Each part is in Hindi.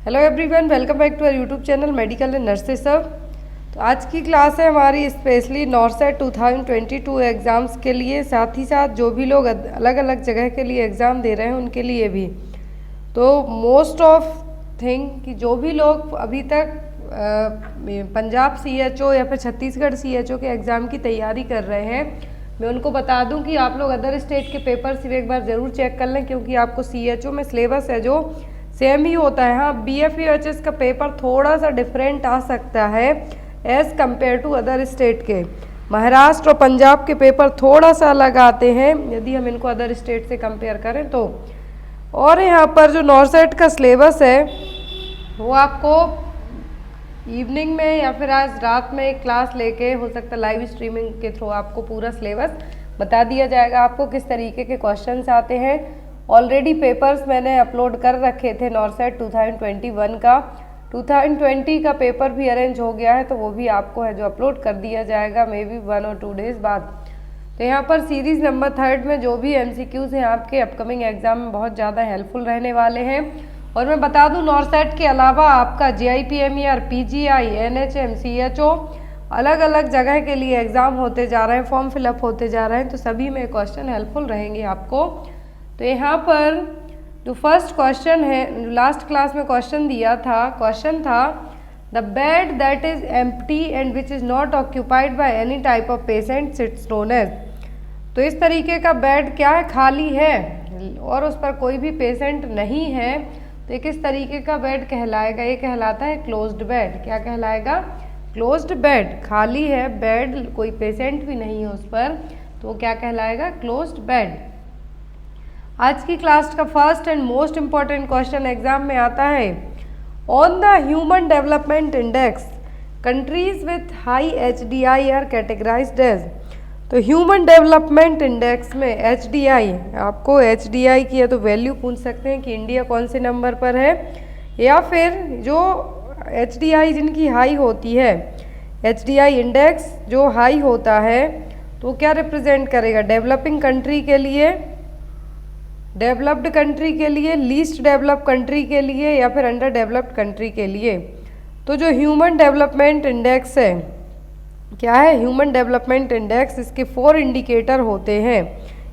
Hello everyone, welcome back to our YouTube channel medical and nurses सब। तो आज की क्लास है हमारी स्पेशली नॉर्सेट 2022 एग्ज़ाम्स के लिए, साथ ही साथ जो भी लोग अलग अलग जगह के लिए एग्ज़ाम दे रहे हैं उनके लिए भी। तो मोस्ट ऑफ थिंग कि जो भी लोग अभी तक पंजाब CHO या फिर छत्तीसगढ़ CHO के एग्ज़ाम की तैयारी कर रहे हैं, मैं उनको बता दूं कि आप लोग अदर स्टेट के पेपर सिर्फ एक बार ज़रूर चेक कर लें, क्योंकि आपको CHO में सिलेबस है जो सेम ही होता है। हाँ, BFUHS का पेपर थोड़ा सा डिफरेंट आ सकता है as compare to other state के। महाराष्ट्र और पंजाब के पेपर थोड़ा सा अलग आते हैं यदि हम इनको अदर स्टेट से कंपेयर करें तो। और यहाँ पर जो नॉर्सेट का सिलेबस है वो आपको इवनिंग में या फिर आज रात में एक क्लास लेके, हो सकता है लाइव स्ट्रीमिंग के थ्रू, आपको पूरा सिलेबस बता दिया जाएगा, आपको किस तरीके के क्वेश्चंस आते हैं। ऑलरेडी पेपर्स मैंने अपलोड कर रखे थे नॉर्सेट 2021 का, 2020 का पेपर भी अरेंज हो गया है, तो वो भी आपको है जो अपलोड कर दिया जाएगा मे बी 1 और 2 डेज बाद। तो यहाँ पर सीरीज़ नंबर 3 में जो भी MCQs हैं आपके अपकमिंग एग्जाम में बहुत ज़्यादा हेल्पफुल रहने वाले हैं। और मैं बता दूं, नॉर्सेट के अलावा आपका JIPMER, PGI, NHM, CHO अलग अलग जगह के लिए एग्ज़ाम होते जा रहे हैं, फॉर्म फिलअप होते जा रहे हैं, तो सभी में क्वेश्चन हेल्पफुल रहेंगे आपको। तो यहाँ पर जो फर्स्ट क्वेश्चन है, लास्ट क्लास में क्वेश्चन दिया था, क्वेश्चन था the bed that is empty and which is not occupied by any type of patient it's known as. तो इस तरीके का बेड क्या है, खाली है और उस पर कोई भी पेशेंट नहीं है, तो किस तरीके का बेड कहलाएगा? ये कहलाता है क्लोज्ड बेड। क्या कहलाएगा? Closed bed. खाली है बेड, कोई पेशेंट भी नहीं है उस पर, तो क्या कहलाएगा? Closed bed. आज की क्लास का first and most important question exam में आता है, on the human development index countries with high HDI are categorised as. तो ह्यूमन डेवलपमेंट इंडेक्स में HDI, आपको HDI की या तो वैल्यू पूछ सकते हैं कि इंडिया कौन से नंबर पर है, या फिर जो HDI जिनकी हाई होती है, HDI इंडेक्स जो हाई होता है तो क्या रिप्रेजेंट करेगा? डेवलपिंग कंट्री के लिए, डेवलप्ड कंट्री के लिए, लीस्ट डेवलप्ड कंट्री के लिए, या फिर अंडर डेवलप्ड कंट्री के लिए। तो जो ह्यूमन डेवलपमेंट इंडेक्स है, क्या है ह्यूमन डेवलपमेंट इंडेक्स? इसके 4 इंडिकेटर होते हैं।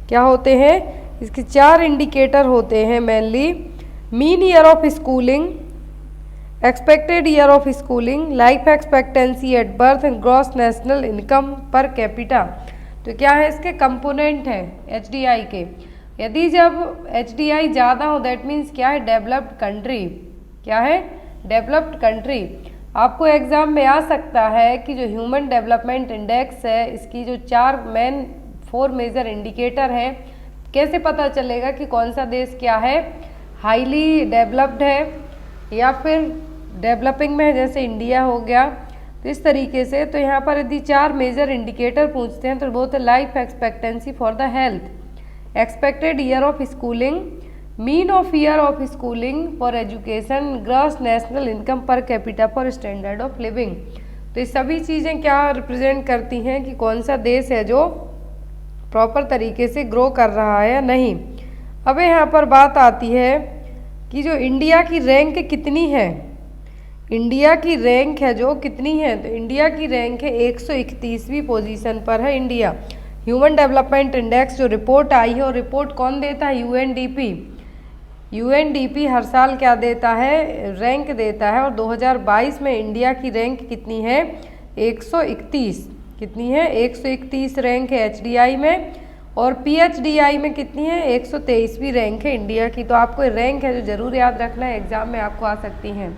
क्या होते हैं? इसके 4 इंडिकेटर होते हैं mainly. Mean year of schooling, expected year of schooling, life expectancy at birth and gross national income per capita. तो क्या है? इसके कंपोनेंट हैं HDI के। यदि जब HDI ज़्यादा हो दैट मीन्स क्या है? Developed country. क्या है? Developed country. आपको एग्जाम में आ सकता है कि जो ह्यूमन डेवलपमेंट इंडेक्स है, इसकी जो 4 मेजर इंडिकेटर हैं, कैसे पता चलेगा कि कौन सा देश क्या है, हाईली डेवलप्ड है या फिर डेवलपिंग में है, जैसे इंडिया हो गया। तो इस तरीके से, तो यहाँ पर यदि 4 मेजर इंडिकेटर पूछते हैं तो बहुत life expectancy for the health, expected year of schooling, mean of year of schooling for education, gross national income per capita for standard of living. तो ये सभी चीज़ें क्या रिप्रेजेंट करती हैं कि कौन सा देश है जो प्रॉपर तरीके से ग्रो कर रहा है या नहीं। अब यहाँ पर बात आती है कि जो इंडिया की रैंक कितनी है, इंडिया की रैंक है जो कितनी है, तो इंडिया की रैंक है 131वीं पोजीशन पर है इंडिया। ह्यूमन डेवलपमेंट इंडेक्स जो रिपोर्ट आई है, और रिपोर्ट कौन देता है? UNDP हर साल क्या देता है? रैंक देता है। और 2022 में इंडिया की रैंक कितनी है? 131। कितनी है? 131 रैंक है HDI में, और PHDI में कितनी है? 123वीं रैंक है इंडिया की। तो आपको रैंक है जो ज़रूर याद रखना है, एग्जाम में आपको आ सकती हैं।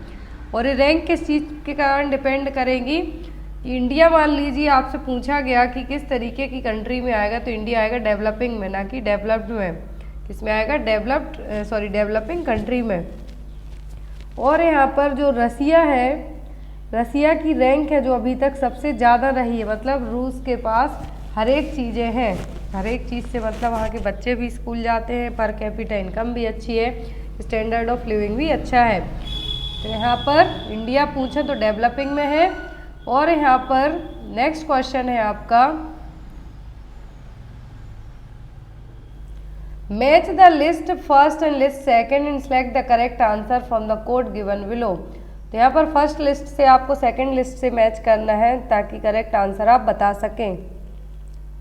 और ये रैंक किस चीज़ के कारण डिपेंड करेंगी? इंडिया, मान लीजिए आपसे पूछा गया कि किस तरीके की कंट्री में आएगा, तो इंडिया आएगा डेवलपिंग में, ना कि डेवलप्ड में। किसमें आएगा? डेवलपिंग कंट्री में। और यहाँ पर जो रसिया है, रसिया की रैंक है जो अभी तक सबसे ज़्यादा रही है, मतलब रूस के पास हर एक चीज़ें हैं, हर एक चीज़ से मतलब वहाँ के बच्चे भी स्कूल जाते हैं, पर कैपिटा इनकम भी अच्छी है, स्टैंडर्ड ऑफ लिविंग भी अच्छा है। तो यहाँ पर इंडिया पूछे तो डेवलपिंग में है। और यहाँ पर नेक्स्ट क्वेश्चन है आपका, match the list first and list second and select the correct answer from the code given below. तो यहाँ पर फर्स्ट लिस्ट से आपको सेकेंड लिस्ट से मैच करना है ताकि करेक्ट आंसर आप बता सकें।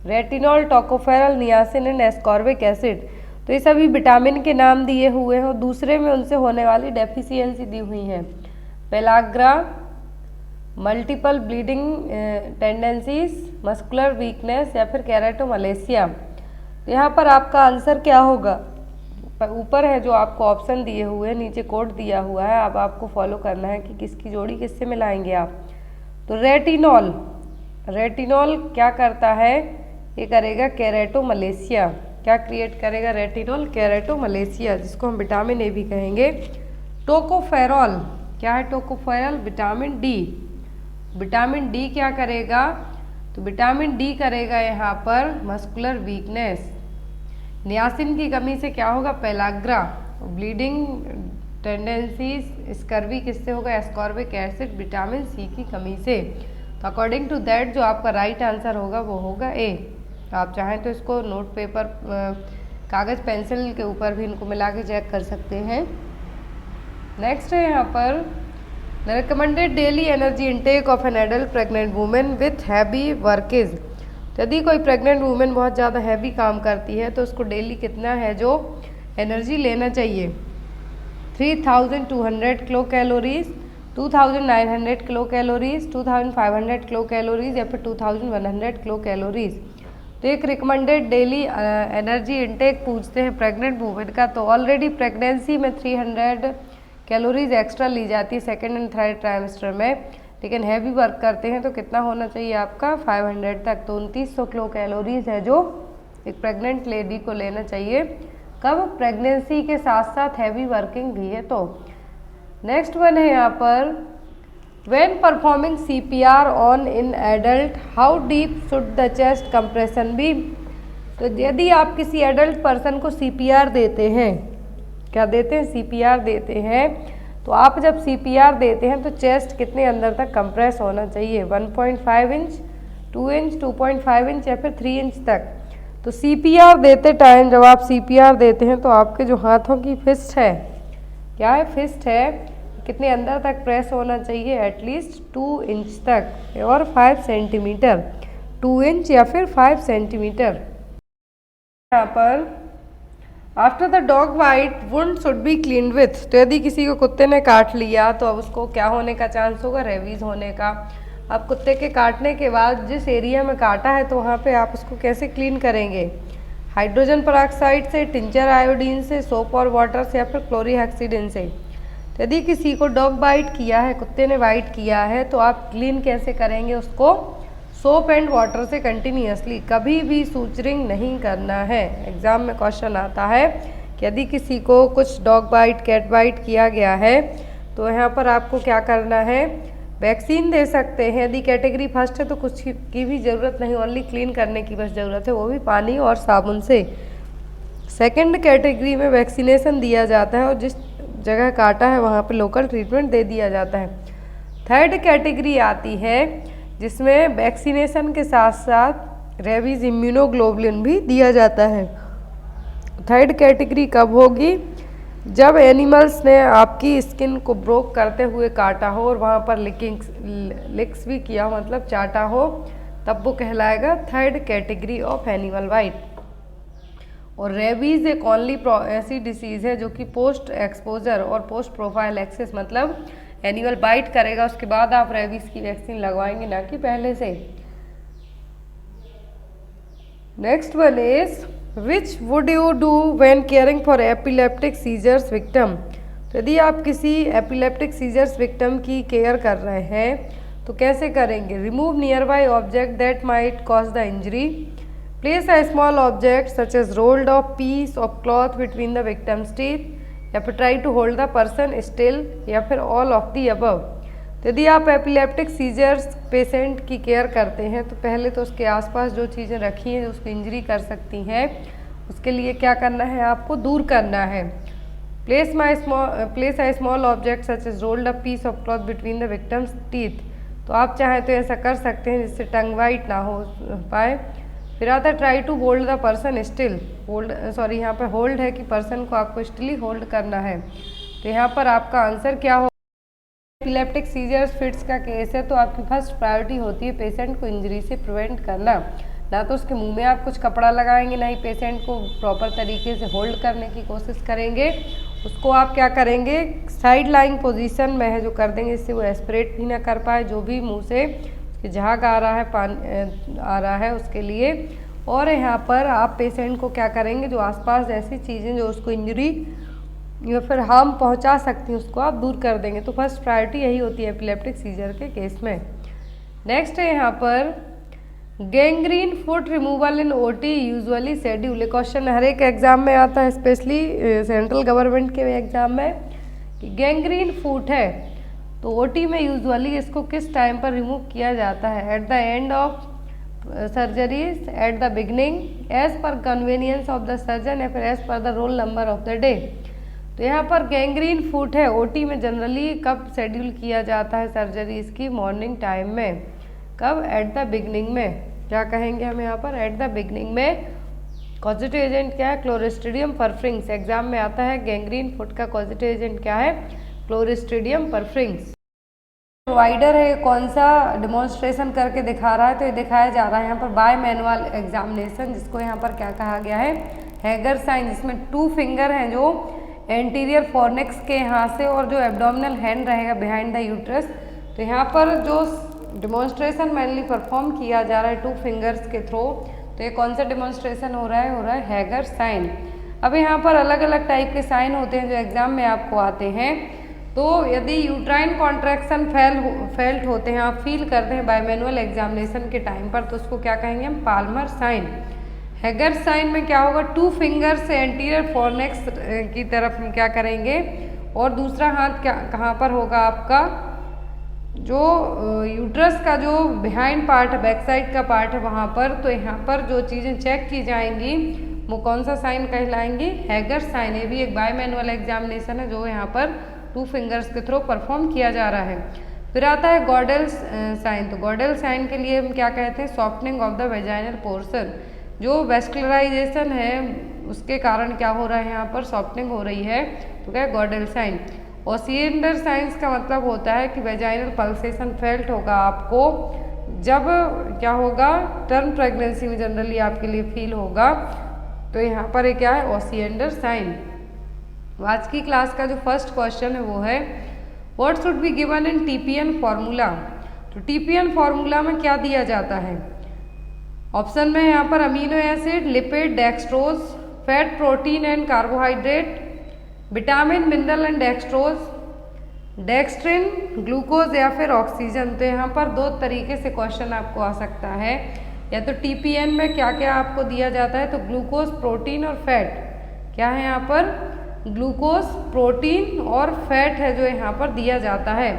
Retinol, tocopherol, niacin and ascorbic acid, तो ये सभी विटामिन के नाम दिए हुए हैं और दूसरे में उनसे होने वाली डेफिशिएंसी दी हुई है। Pellagra, multiple bleeding tendencies, muscular weakness या फिर केराटोमलेशिया। तो यहाँ पर आपका आंसर क्या होगा, ऊपर है जो आपको ऑप्शन दिए हुए हैं, नीचे कोड दिया हुआ है, अब आपको फॉलो करना है कि किसकी जोड़ी किससे मिलाएंगे आप। तो रेटिनॉल, रेटिनॉल क्या करता है, ये करेगा केराटोमलेशिया। क्या क्रिएट करेगा रेटिनॉल, केराटोमलेशिया, जिसको हम विटामिन ए भी कहेंगे। टोकोफेरॉल, क्या है tocopherol, vitamin D. Vitamin D क्या करेगा, तो विटामिन डी करेगा यहाँ पर मस्कुलर वीकनेस। नियासिन की कमी से क्या होगा, पेलाग्रा, ब्लीडिंग टेंडेंसीज, स्कर्वी किससे होगा, एस्कॉर्बिक एसिड, विटामिन सी की कमी से। तो अकॉर्डिंग टू दैट जो आपका राइट आंसर होगा वो होगा ए। तो आप चाहें तो इसको नोट पेपर, कागज़ पेंसिल के ऊपर भी इनको मिला के चेक कर सकते हैं। नेक्स्ट है यहाँ पर the recommended daily energy intake of an adult pregnant women with heavy वर्केज। यदि कोई प्रेग्नेंट वुमेन बहुत ज़्यादा हैवी काम करती है तो उसको डेली कितना है जो एनर्जी लेना चाहिए, 3200 kilo calories, 2900 kilo calories, 2500 kilo calories या फिर 2100 किलो कैलोरीज। तो एक रिकमेंडेड डेली एनर्जी इनटेक पूछते हैं प्रेग्नेंट वुमेन का, तो ऑलरेडी प्रेगनेंसी में 300 कैलोरीज एक्स्ट्रा ली जाती है सेकेंड एंड थर्ड ट्राइमेस्टर में, लेकिन हैवी वर्क करते हैं तो कितना होना चाहिए आपका 500 तक। तो 2900 किलो कैलोरीज है जो एक प्रेग्नेंट लेडी को लेना चाहिए, कब, प्रेगनेंसी के साथ साथ हैवी वर्किंग भी है। तो नेक्स्ट वन है यहाँ पर when performing CPR on an adult how deep should the chest compression be. तो यदि आप किसी एडल्ट पर्सन को CPR देते हैं, क्या देते हैं, CPR देते हैं, तो आप जब CPR देते हैं तो चेस्ट कितने अंदर तक कंप्रेस होना चाहिए, 1.5 इंच, 2 इंच, 2.5 इंच या फिर 3 इंच तक। तो CPR देते टाइम जब आप CPR देते हैं तो आपके जो हाथों की फिस्ट है, क्या है, फिस्ट है, कितने अंदर तक प्रेस होना चाहिए, एटलीस्ट 2 इंच तक और 5 सेंटीमीटर, 2 इंच या फिर 5 सेंटीमीटर। यहाँ पर after the dog bite wound should be clean with. तो यदि किसी को कुत्ते ने काट लिया तो अब उसको क्या होने का चांस होगा, रेबीज होने का। अब कुत्ते के काटने के बाद जिस एरिया में काटा है तो वहाँ पे आप उसको कैसे क्लीन करेंगे, हाइड्रोजन पेरोक्साइड से, टिंचर आयोडीन से, सोप और वाटर से या फिर क्लोरीहेक्सिडिन से। तो यदि किसी को डॉग बाइट किया है, कुत्ते ने बाइट किया है, तो आप क्लीन कैसे करेंगे उसको, सोप एंड वाटर से कंटिन्यूसली, कभी भी सूचरिंग नहीं करना है। एग्जाम में क्वेश्चन आता है कि यदि किसी को कुछ डॉग बाइट, कैट बाइट किया गया है तो यहाँ पर आपको क्या करना है, वैक्सीन दे सकते हैं। यदि कैटेगरी फर्स्ट है तो कुछ की भी ज़रूरत नहीं, ओनली क्लीन करने की बस ज़रूरत है, वो भी पानी और साबुन से। सेकंड कैटेगरी में वैक्सीनेशन दिया जाता है और जिस जगह काटा है वहाँ पे लोकल ट्रीटमेंट दे दिया जाता है। थर्ड कैटेगरी आती है जिसमें वैक्सीनेशन के साथ साथ रेबीज इम्यूनोग्लोबुलिन भी दिया जाता है। थर्ड कैटेगरी कब होगी, जब एनिमल्स ने आपकी स्किन को ब्रोक करते हुए काटा हो और वहाँ पर लिक्स भी किया हो, मतलब चाटा हो, तब वो कहलाएगा third category of animal bite. और रेबीज एक ओनली ऐसी डिसीज़ है जो कि पोस्ट एक्सपोजर और पोस्ट प्रोफाइल एक्सेस, मतलब एनिमल बाइट करेगा उसके बाद आप रेबीज की वैक्सीन लगवाएंगे, ना कि पहले से। Next one is which would you do when caring for epileptic seizures victim. तो यदि आप किसी एपिलेप्टिक सीजर्स विक्टिम की केयर कर रहे हैं तो कैसे करेंगे, remove nearby object that might cause the injury, place a small object such as rolled of piece of cloth between the victim's teeth या फिर try to hold the person still या फिर ऑल ऑफ दी अबव। तो यदि आप एपिलेप्टिक सीजर्स पेशेंट की केयर करते हैं तो पहले तो उसके आसपास जो चीज़ें रखी हैं जो उसको इंजरी कर सकती हैं उसके लिए क्या करना है, आपको दूर करना है। Place a small object such as rolled a piece of cloth between the victim's teeth. तो आप चाहें तो ऐसा कर सकते हैं जिससे टंग बाइट ना हो पाए। फिर आता है try to hold the person still, hold sorry यहाँ पर होल्ड है कि पर्सन को आपको स्टिली होल्ड करना है। तो यहाँ पर आपका आंसर क्या हो, एपिलेप्टिक सीजर्स फिट्स का केस है तो आपकी फर्स्ट प्रायोरिटी होती है पेशेंट को इंजरी से प्रिवेंट करना। ना तो उसके मुंह में आप कुछ कपड़ा लगाएंगे, ना ही पेशेंट को प्रॉपर तरीके से होल्ड करने की कोशिश करेंगे। उसको आप क्या करेंगे, साइड लाइंग पोजीशन में है जो कर देंगे, इससे वो एस्पिरेट भी ना कर पाए, जो भी मुंह से झाग आ रहा है, पानी आ रहा है उसके लिए। और यहाँ पर आप पेशेंट को क्या करेंगे, जो आसपास ऐसी चीज़ें जो उसको इंजरी या फिर हार्म पहुंचा सकती हैं उसको आप दूर कर देंगे। तो फर्स्ट प्रायोरिटी यही होती है एपिलेप्टिक सीजर के केस में। नेक्स्ट है यहाँ पर gangrene foot removal in OT usually schedule. Question हर एक एग्जाम में आता है, स्पेशली सेंट्रल गवर्नमेंट के एग्जाम में, कि गैंग्रीन फुट है तो ओटी में यूजुअली इसको किस टाइम पर रिमूव किया जाता है, at the end of surgeries, at the beginning, as per convenience of the surgeon, या फिर as per the roll number of the day. तो यहाँ पर गैंग्रीन फुट है, ओटी में जनरली कब शेड्यूल किया जाता है सर्जरी इसकी, मॉर्निंग टाइम में। कब, एट द बिगनिंग में। क्या कहेंगे हम यहाँ पर, एट द बिगनिंग में। कॉजेटिव एजेंट क्या है, क्लोरिस्ट्रीडियम परफ्रिंग्स। एग्जाम में आता है गैंग्रीन फुट का कॉजेटिव एजेंट क्या है, क्लोरिस्ट्रीडियम परफ्रिंग्स। प्रोवाइडर है कौन सा डिमॉन्स्ट्रेशन करके दिखा रहा है, तो ये दिखाया जा रहा है यहाँ पर बाय मैनुअल एग्जामिनेशन, जिसको यहाँ पर क्या कहा गया है, हैगर साइन, जिसमें 2 फिंगर हैं जो एंटीरियर फॉर्निक्स के यहाँ से, और जो एब्डोमिनल हैंड रहेगा बिहाइंड द यूट्रस। तो यहाँ पर जो डिमॉन्स्ट्रेशन मेनली परफॉर्म किया जा रहा है 2 फिंगर्स के थ्रू, तो ये कौन सा डिमॉन्स्ट्रेशन हो रहा है हैगर साइन। अब यहाँ पर अलग अलग टाइप के साइन होते हैं जो एग्जाम में आपको आते हैं। तो यदि यूट्राइन कॉन्ट्रैक्शन फेल्ट होते हैं, आप फील करते हैं बाय मैनुअल एग्जामिनेशन के टाइम पर, तो उसको क्या कहेंगे हम, पाल्मर साइन। हैगर साइन में क्या होगा, 2 फिंगर से एंटीरियर फॉर्निक्स की तरफ हम क्या करेंगे, और दूसरा हाथ क्या कहाँ पर होगा आपका, जो यूट्रस का जो बिहाइंड पार्ट है, बैक साइड का पार्ट है वहाँ पर। तो यहाँ पर जो चीज़ें चेक की जाएंगी वो कौन सा साइन कहलाएंगी, हैगर साइन। ये भी एक बाय मैनुअल एग्जामिनेशन है जो यहाँ पर 2 फिंगर्स के थ्रू परफॉर्म किया जा रहा है। फिर आता है गॉडेल साइन। तो गॉडेल साइन के लिए हम क्या कहते हैं, softening of the vaginal portion, जो वेस्कुलराइजेशन है उसके कारण क्या हो रहा है, यहाँ पर सॉफ्टनिंग हो रही है, तो क्या है, गॉडेल साइन। ओसिएंडर साइंस का मतलब होता है कि वेजाइनल पल्सेशन फेल्ट होगा आपको, जब क्या होगा, टर्म प्रेगनेंसी में जनरली आपके लिए फील होगा। तो यहाँ पर ये क्या है, ओसिएंडर साइन। आज की क्लास का जो फर्स्ट क्वेश्चन है वो है, what should be given in TPN formula. तो टीपीएन फॉर्मूला में क्या दिया जाता है, ऑप्शन में यहाँ पर amino acid, lipid, dextrose, fat, protein and carbohydrate, vitamin, mineral and dextrose, dextrin, glucose या फिर ऑक्सीजन। तो यहाँ पर 2 तरीके से क्वेश्चन आपको आ सकता है, या तो टीपीएन में क्या क्या आपको दिया जाता है, तो ग्लूकोज, प्रोटीन और फैट। क्या है यहाँ पर, ग्लूकोज, प्रोटीन और फैट है जो यहाँ पर दिया जाता है।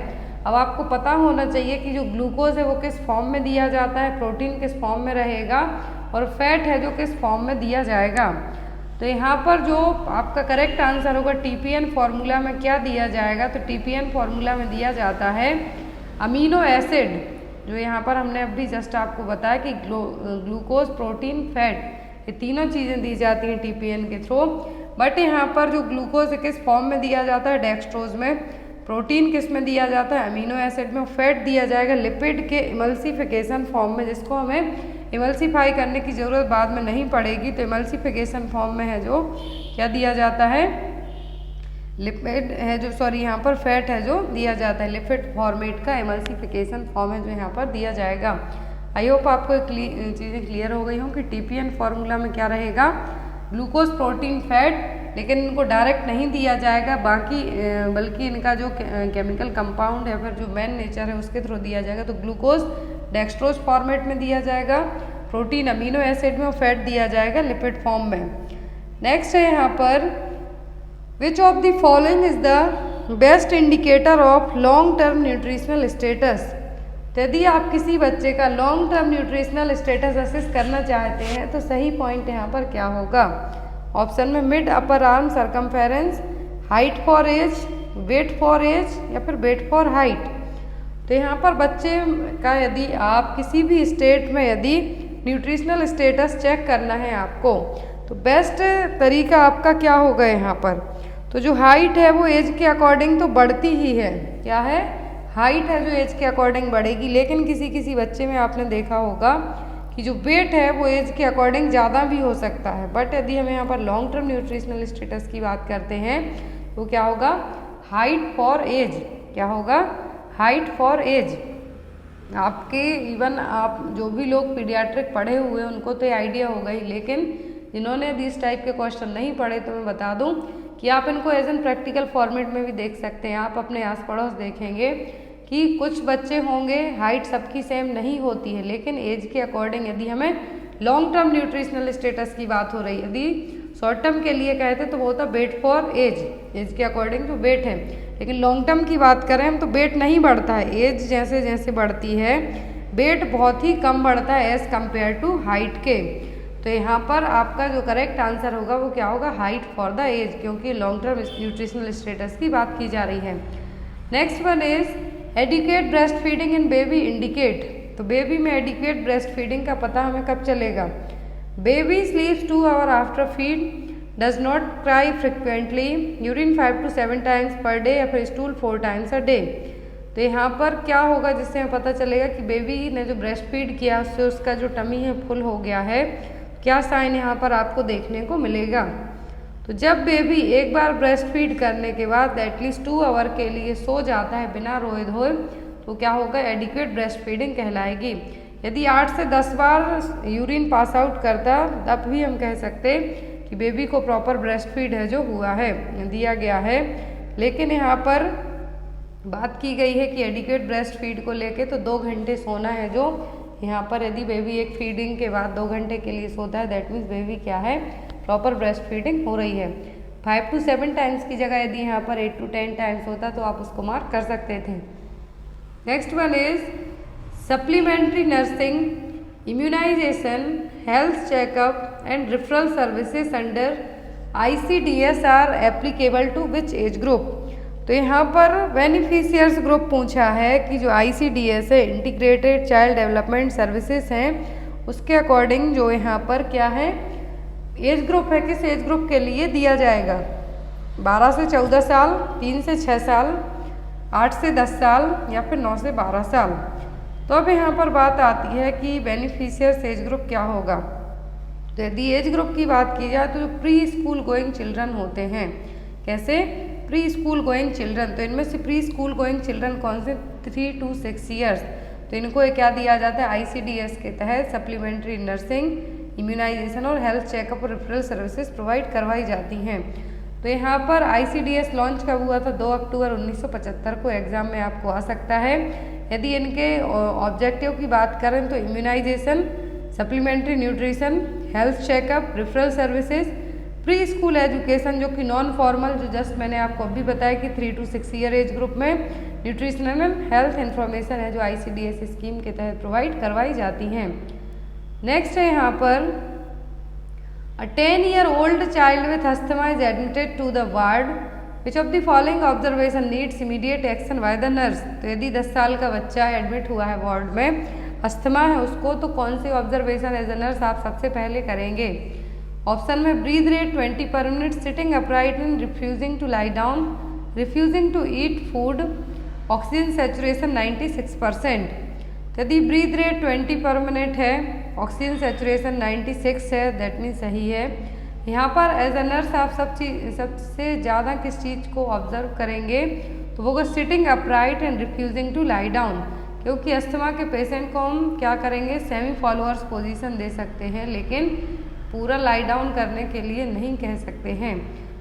अब आपको पता होना चाहिए कि जो ग्लूकोज है वो किस फॉर्म में दिया जाता है, प्रोटीन किस फॉर्म में रहेगा, और फैट है जो किस फॉर्म में दिया जाएगा। तो यहाँ पर जो आपका करेक्ट आंसर होगा, टीपीएन फॉर्मूला में क्या दिया जाएगा, तो टीपीएन फॉर्मूला में दिया जाता है अमीनो एसिड, जो यहाँ पर हमने अभी जस्ट आपको बताया कि ग्लूकोज, प्रोटीन, फैट, ये तीनों चीज़ें दी जाती हैं टीपीएन के थ्रू। बट यहाँ पर जो ग्लूकोज किस फॉर्म में दिया जाता है, डेक्सट्रोज में, प्रोटीन किस में दिया जाता है, अमीनो एसिड में, फैट दिया जाएगा लिपिड के इमल्सिफिकेशन फॉर्म में, जिसको हमें इमल्सीफाई करने की ज़रूरत बाद में नहीं पड़ेगी। तो इमल्सिफिकेशन फॉर्म में है जो क्या दिया जाता है, लिपिड है जो, सॉरी यहाँ पर फैट है जो दिया जाता है, लिपिड फॉर्मेट का इमल्सिफिकेशन फॉर्म है जो यहाँ पर दिया जाएगा। आई होप आपको चीज़ें क्लियर हो गई हों कि टीपीएन फॉर्मूला में क्या रहेगा, ग्लूकोज, प्रोटीन, फैट, लेकिन इनको डायरेक्ट नहीं दिया जाएगा, बल्कि इनका जो केमिकल कंपाउंड है फिर जो मेन नेचर है उसके थ्रू दिया जाएगा। तो ग्लूकोज डेक्सट्रोज फॉर्मेट में दिया जाएगा, प्रोटीन अमीनो एसिड में, और फैट दिया जाएगा लिपिड फॉर्म में। नेक्स्ट है यहाँ पर, विच of the following is the best indicator of long term nutritional status. यदि आप किसी बच्चे का long term nutritional status assess करना चाहते हैं तो सही पॉइंट यहाँ पर क्या होगा, ऑप्शन में mid upper arm circumference, height for age, weight for age, या फिर वेट फॉर हाइट। तो यहाँ पर बच्चे का यदि आप किसी भी स्टेट में यदि न्यूट्रिशनल स्टेटस चेक करना है आपको, तो बेस्ट तरीका आपका क्या होगा यहाँ पर, तो जो हाइट है वो एज के अकॉर्डिंग तो बढ़ती ही है। क्या है? हाइट है जो एज के अकॉर्डिंग बढ़ेगी, लेकिन किसी किसी बच्चे में आपने देखा होगा कि जो वेट है वो एज के अकॉर्डिंग ज़्यादा भी हो सकता है। बट यदि हम यहाँ पर लॉन्ग टर्म न्यूट्रिशनल स्टेटस की बात करते हैं तो क्या होगा? Height for age. क्या होगा? Height for age. आपके इवन आप जो भी लोग पीडियाट्रिक पढ़े हुए हैं उनको तो आइडिया होगा ही, लेकिन जिन्होंने यदि इस टाइप के क्वेश्चन नहीं पढ़े तो मैं बता दूं कि आप इनको एज एन प्रैक्टिकल फॉर्मेट में भी देख सकते हैं। आप अपने आस पड़ोस देखेंगे कि कुछ बच्चे होंगे, हाइट सबकी सेम नहीं होती है, लेकिन एज के अकॉर्डिंग यदि हमें लॉन्ग टर्म न्यूट्रिशनल स्टेटस की बात हो रही है, यदि शॉर्ट टर्म के लिए कहते तो वो होता वेट फॉर एज, एज के अकॉर्डिंग तो वेट है। लेकिन लॉन्ग टर्म की बात करें हम तो वेट नहीं बढ़ता है, एज जैसे जैसे बढ़ती है वेट बहुत ही कम बढ़ता है एज कम्पेयर टू हाइट के। तो यहाँ पर आपका जो करेक्ट आंसर होगा वो क्या होगा? हाइट फॉर द एज, क्योंकि लॉन्ग टर्म न्यूट्रिशनल स्टेटस की बात की जा रही है। Next one is adequate breast feeding in baby indicate. तो बेबी में एडिक्वेट ब्रेस्ट फीडिंग का पता हमें कब चलेगा? Baby स्लीप्स 2 hour after feed, does not cry frequently, urine 5 to 7 times per day या फिर स्टूल 4 times a day। तो यहाँ पर क्या होगा जिससे हमें पता चलेगा कि बेबी ने जो ब्रेस्ट फीड किया उससे उसका जो टमी है फुल हो गया है? क्या साइन यहाँ पर आपको देखने को मिलेगा? तो जब बेबी एक बार ब्रेस्ट फीड करने के बाद एटलीस्ट 2 आवर के लिए सो जाता है बिना रोए धोए तो क्या होगा? एडिक्वेट ब्रेस्ट फीडिंग कहलाएगी। यदि 8 से 10 बार यूरिन पास आउट करता तब भी हम कह सकते कि बेबी को प्रॉपर ब्रेस्ट फीड है जो हुआ है, दिया गया है। लेकिन यहाँ पर बात की गई है कि एडिक्वेट ब्रेस्ट फीड को लेके तो 2 घंटे सोना है जो यहाँ पर यदि बेबी एक फीडिंग के बाद 2 घंटे के लिए सोता है दैट मीन्स बेबी क्या है? प्रॉपर ब्रेस्ट फीडिंग हो रही है। 5 to 7 times की जगह यदि यहाँ पर 8 to 10 times होता तो आप उसको मार्क कर सकते थे। Next one is supplementary nursing, immunisation, health checkup and referral services under ICDS are applicable to which age group. तो यहाँ पर बेनिफिशियर्स ग्रुप पूछा है कि जो ICDS है, इंटीग्रेटेड चाइल्ड डेवलपमेंट सर्विसेज हैं, उसके अकॉर्डिंग जो यहाँ पर क्या है एज ग्रुप है, किस एज ग्रुप के लिए दिया जाएगा? 12 से 14 साल, 3 से 6 साल, 8 से 10 साल या फिर 9 से 12 साल। तो अब यहाँ पर बात आती है कि बेनिफिशियर्स एज ग्रुप क्या होगा। तो यदि एज ग्रुप की बात की जाए तो जो प्री स्कूल गोइंग चिल्ड्रन होते हैं, कैसे? प्री स्कूल गोइंग चिल्ड्रन, तो इनमें से प्री स्कूल गोइंग चिल्ड्रन कौन से? 3 to 6 years। तो इनको क्या दिया जाता है? ICDS के तहत सप्लीमेंट्री नर्सिंग, इम्यूनाइजेशन और हेल्थ चेकअप और रेफरल सर्विसेज प्रोवाइड करवाई जाती हैं। तो यहाँ पर ICDS लॉन्च कब हुआ था? 2 अक्टूबर 1975 को एग्जाम में आपको आ सकता है। यदि इनके ऑब्जेक्टिव की बात करें तो immunisation, supplementary nutrition, health checkup, referral services, pre school education जो कि नॉन फॉर्मल, जो जस्ट मैंने आपको अभी बताया कि 3 to 6 year एज ग्रुप में न्यूट्रिशनल हेल्थ इन्फॉर्मेशन है जो ICDS स्कीम के तहत प्रोवाइड करवाई जाती हैं। नेक्स्ट है यहाँ पर A 10-year-old child with asthma is admitted to the ward. Which of the following observation needs immediate action by the nurse? तो यदि 10 साल का बच्चा एडमिट हुआ है वार्ड में, अस्थमा है उसको, तो कौन सी ऑब्जर्वेशन एज ए नर्स आप सबसे पहले करेंगे? ऑप्शन में breath rate 20 per minute, sitting upright and refusing to lie down, refusing to eat food, oxygen saturation 96%। यदि ब्रीथ रेट 20 पर मिनट है, ऑक्सीजन सेचुरेशन 96 है, दैट मीन्स सही है। यहाँ पर एज अ नर्स आप सबसे ज़्यादा किस चीज़ को ऑब्जर्व करेंगे? तो वो sitting upright and refusing to lie down, क्योंकि अस्थमा के पेशेंट को हम क्या करेंगे? सेमी फॉलोअर्स पोजीशन दे सकते हैं, लेकिन पूरा लाई डाउन करने के लिए नहीं कह सकते हैं।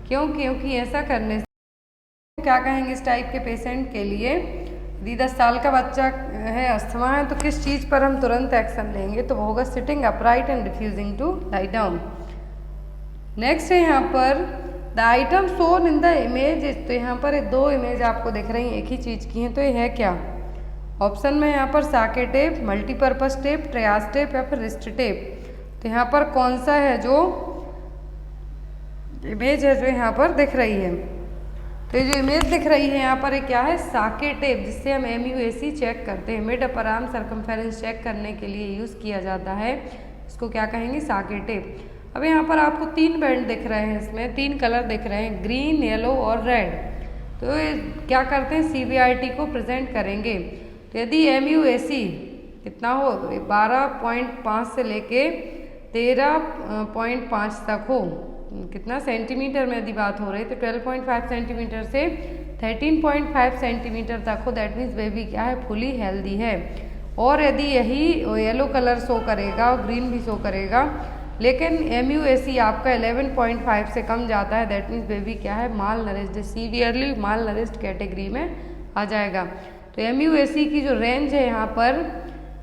क्यों? क्योंकि ऐसा करने से क्या कहेंगे इस टाइप के पेशेंट के लिए? यदि 10 साल का बच्चा है, अस्थमा है, तो किस चीज़ पर हम तुरंत एक्शन लेंगे? तो वो होगा sitting upright and refusing to lie down. Next है यहाँ पर the item shown in the image. तो यहाँ पर 2 इमेज आपको दिख रही हैं, एक ही चीज़ की हैं, तो ये है क्या? ऑप्शन में यहाँ पर साके टेप, मल्टीपर्पज टेप, ट्रयास टेप या फिर रिस्ट टेप। तो यहाँ पर कौन सा है जो इमेज है जो यहाँ पर दिख रही है? तो ये जो इमेज दिख रही है यहाँ पर क्या है? साके टेप, जिससे हम MUAC चेक करते हैं, mid upper arm circumference check करने के लिए यूज़ किया जाता है। इसको क्या कहेंगे, साकेट टेप। अब यहाँ पर आपको 3 बैंड दिख रहे हैं, इसमें 3 कलर दिख रहे हैं, ग्रीन, येलो और रेड। तो ये क्या करते हैं, CBRT को प्रेजेंट करेंगे। तो यदि MUAC कितना हो, 12.5 से लेके 13.5 तक हो, कितना सेंटीमीटर में यदि बात हो रही है तो 12.5 सेंटीमीटर से 13.5 सेंटीमीटर तक हो, दैट मीन्स बेबी क्या है, फुली हेल्दी है। और यदि यही येलो कलर शो करेगा और ग्रीन भी शो करेगा, लेकिन MUAC आपका 11.5 से कम जाता है, दैट मीन्स बेबी क्या है, माल नरिश्ड, सीवियरली माल नरिश्ड कैटेगरी में आ जाएगा। तो MUAC की जो रेंज है यहाँ पर,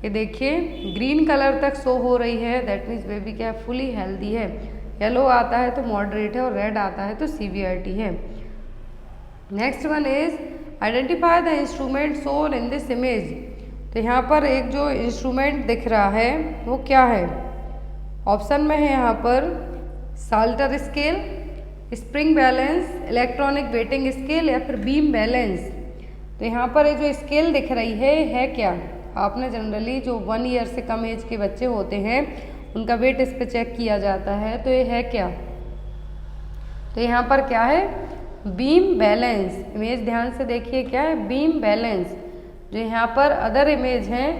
ये देखिए ग्रीन कलर तक शो हो रही है, दैट मीन्स बेबी क्या है, फुली हेल्दी है। येलो आता है तो मॉडरेट है और रेड आता है तो सीवियरिटी है। Next one is identify the instrument shown in this image. तो यहाँ पर एक जो इंस्ट्रूमेंट दिख रहा है वो क्या है, ऑप्शन में है यहाँ पर salter scale, spring balance, electronic weighing scale या फिर बीम बैलेंस। तो यहाँ पर ये जो स्केल दिख रही है क्या, आपने जनरली जो 1 ईयर से कम एज के बच्चे होते हैं उनका वेट इस पे चेक किया जाता है, तो ये है क्या, तो यहाँ पर क्या है, बीम बैलेंस। इमेज ध्यान से देखिए, क्या है, बीम बैलेंस। जो यहाँ पर अदर इमेज है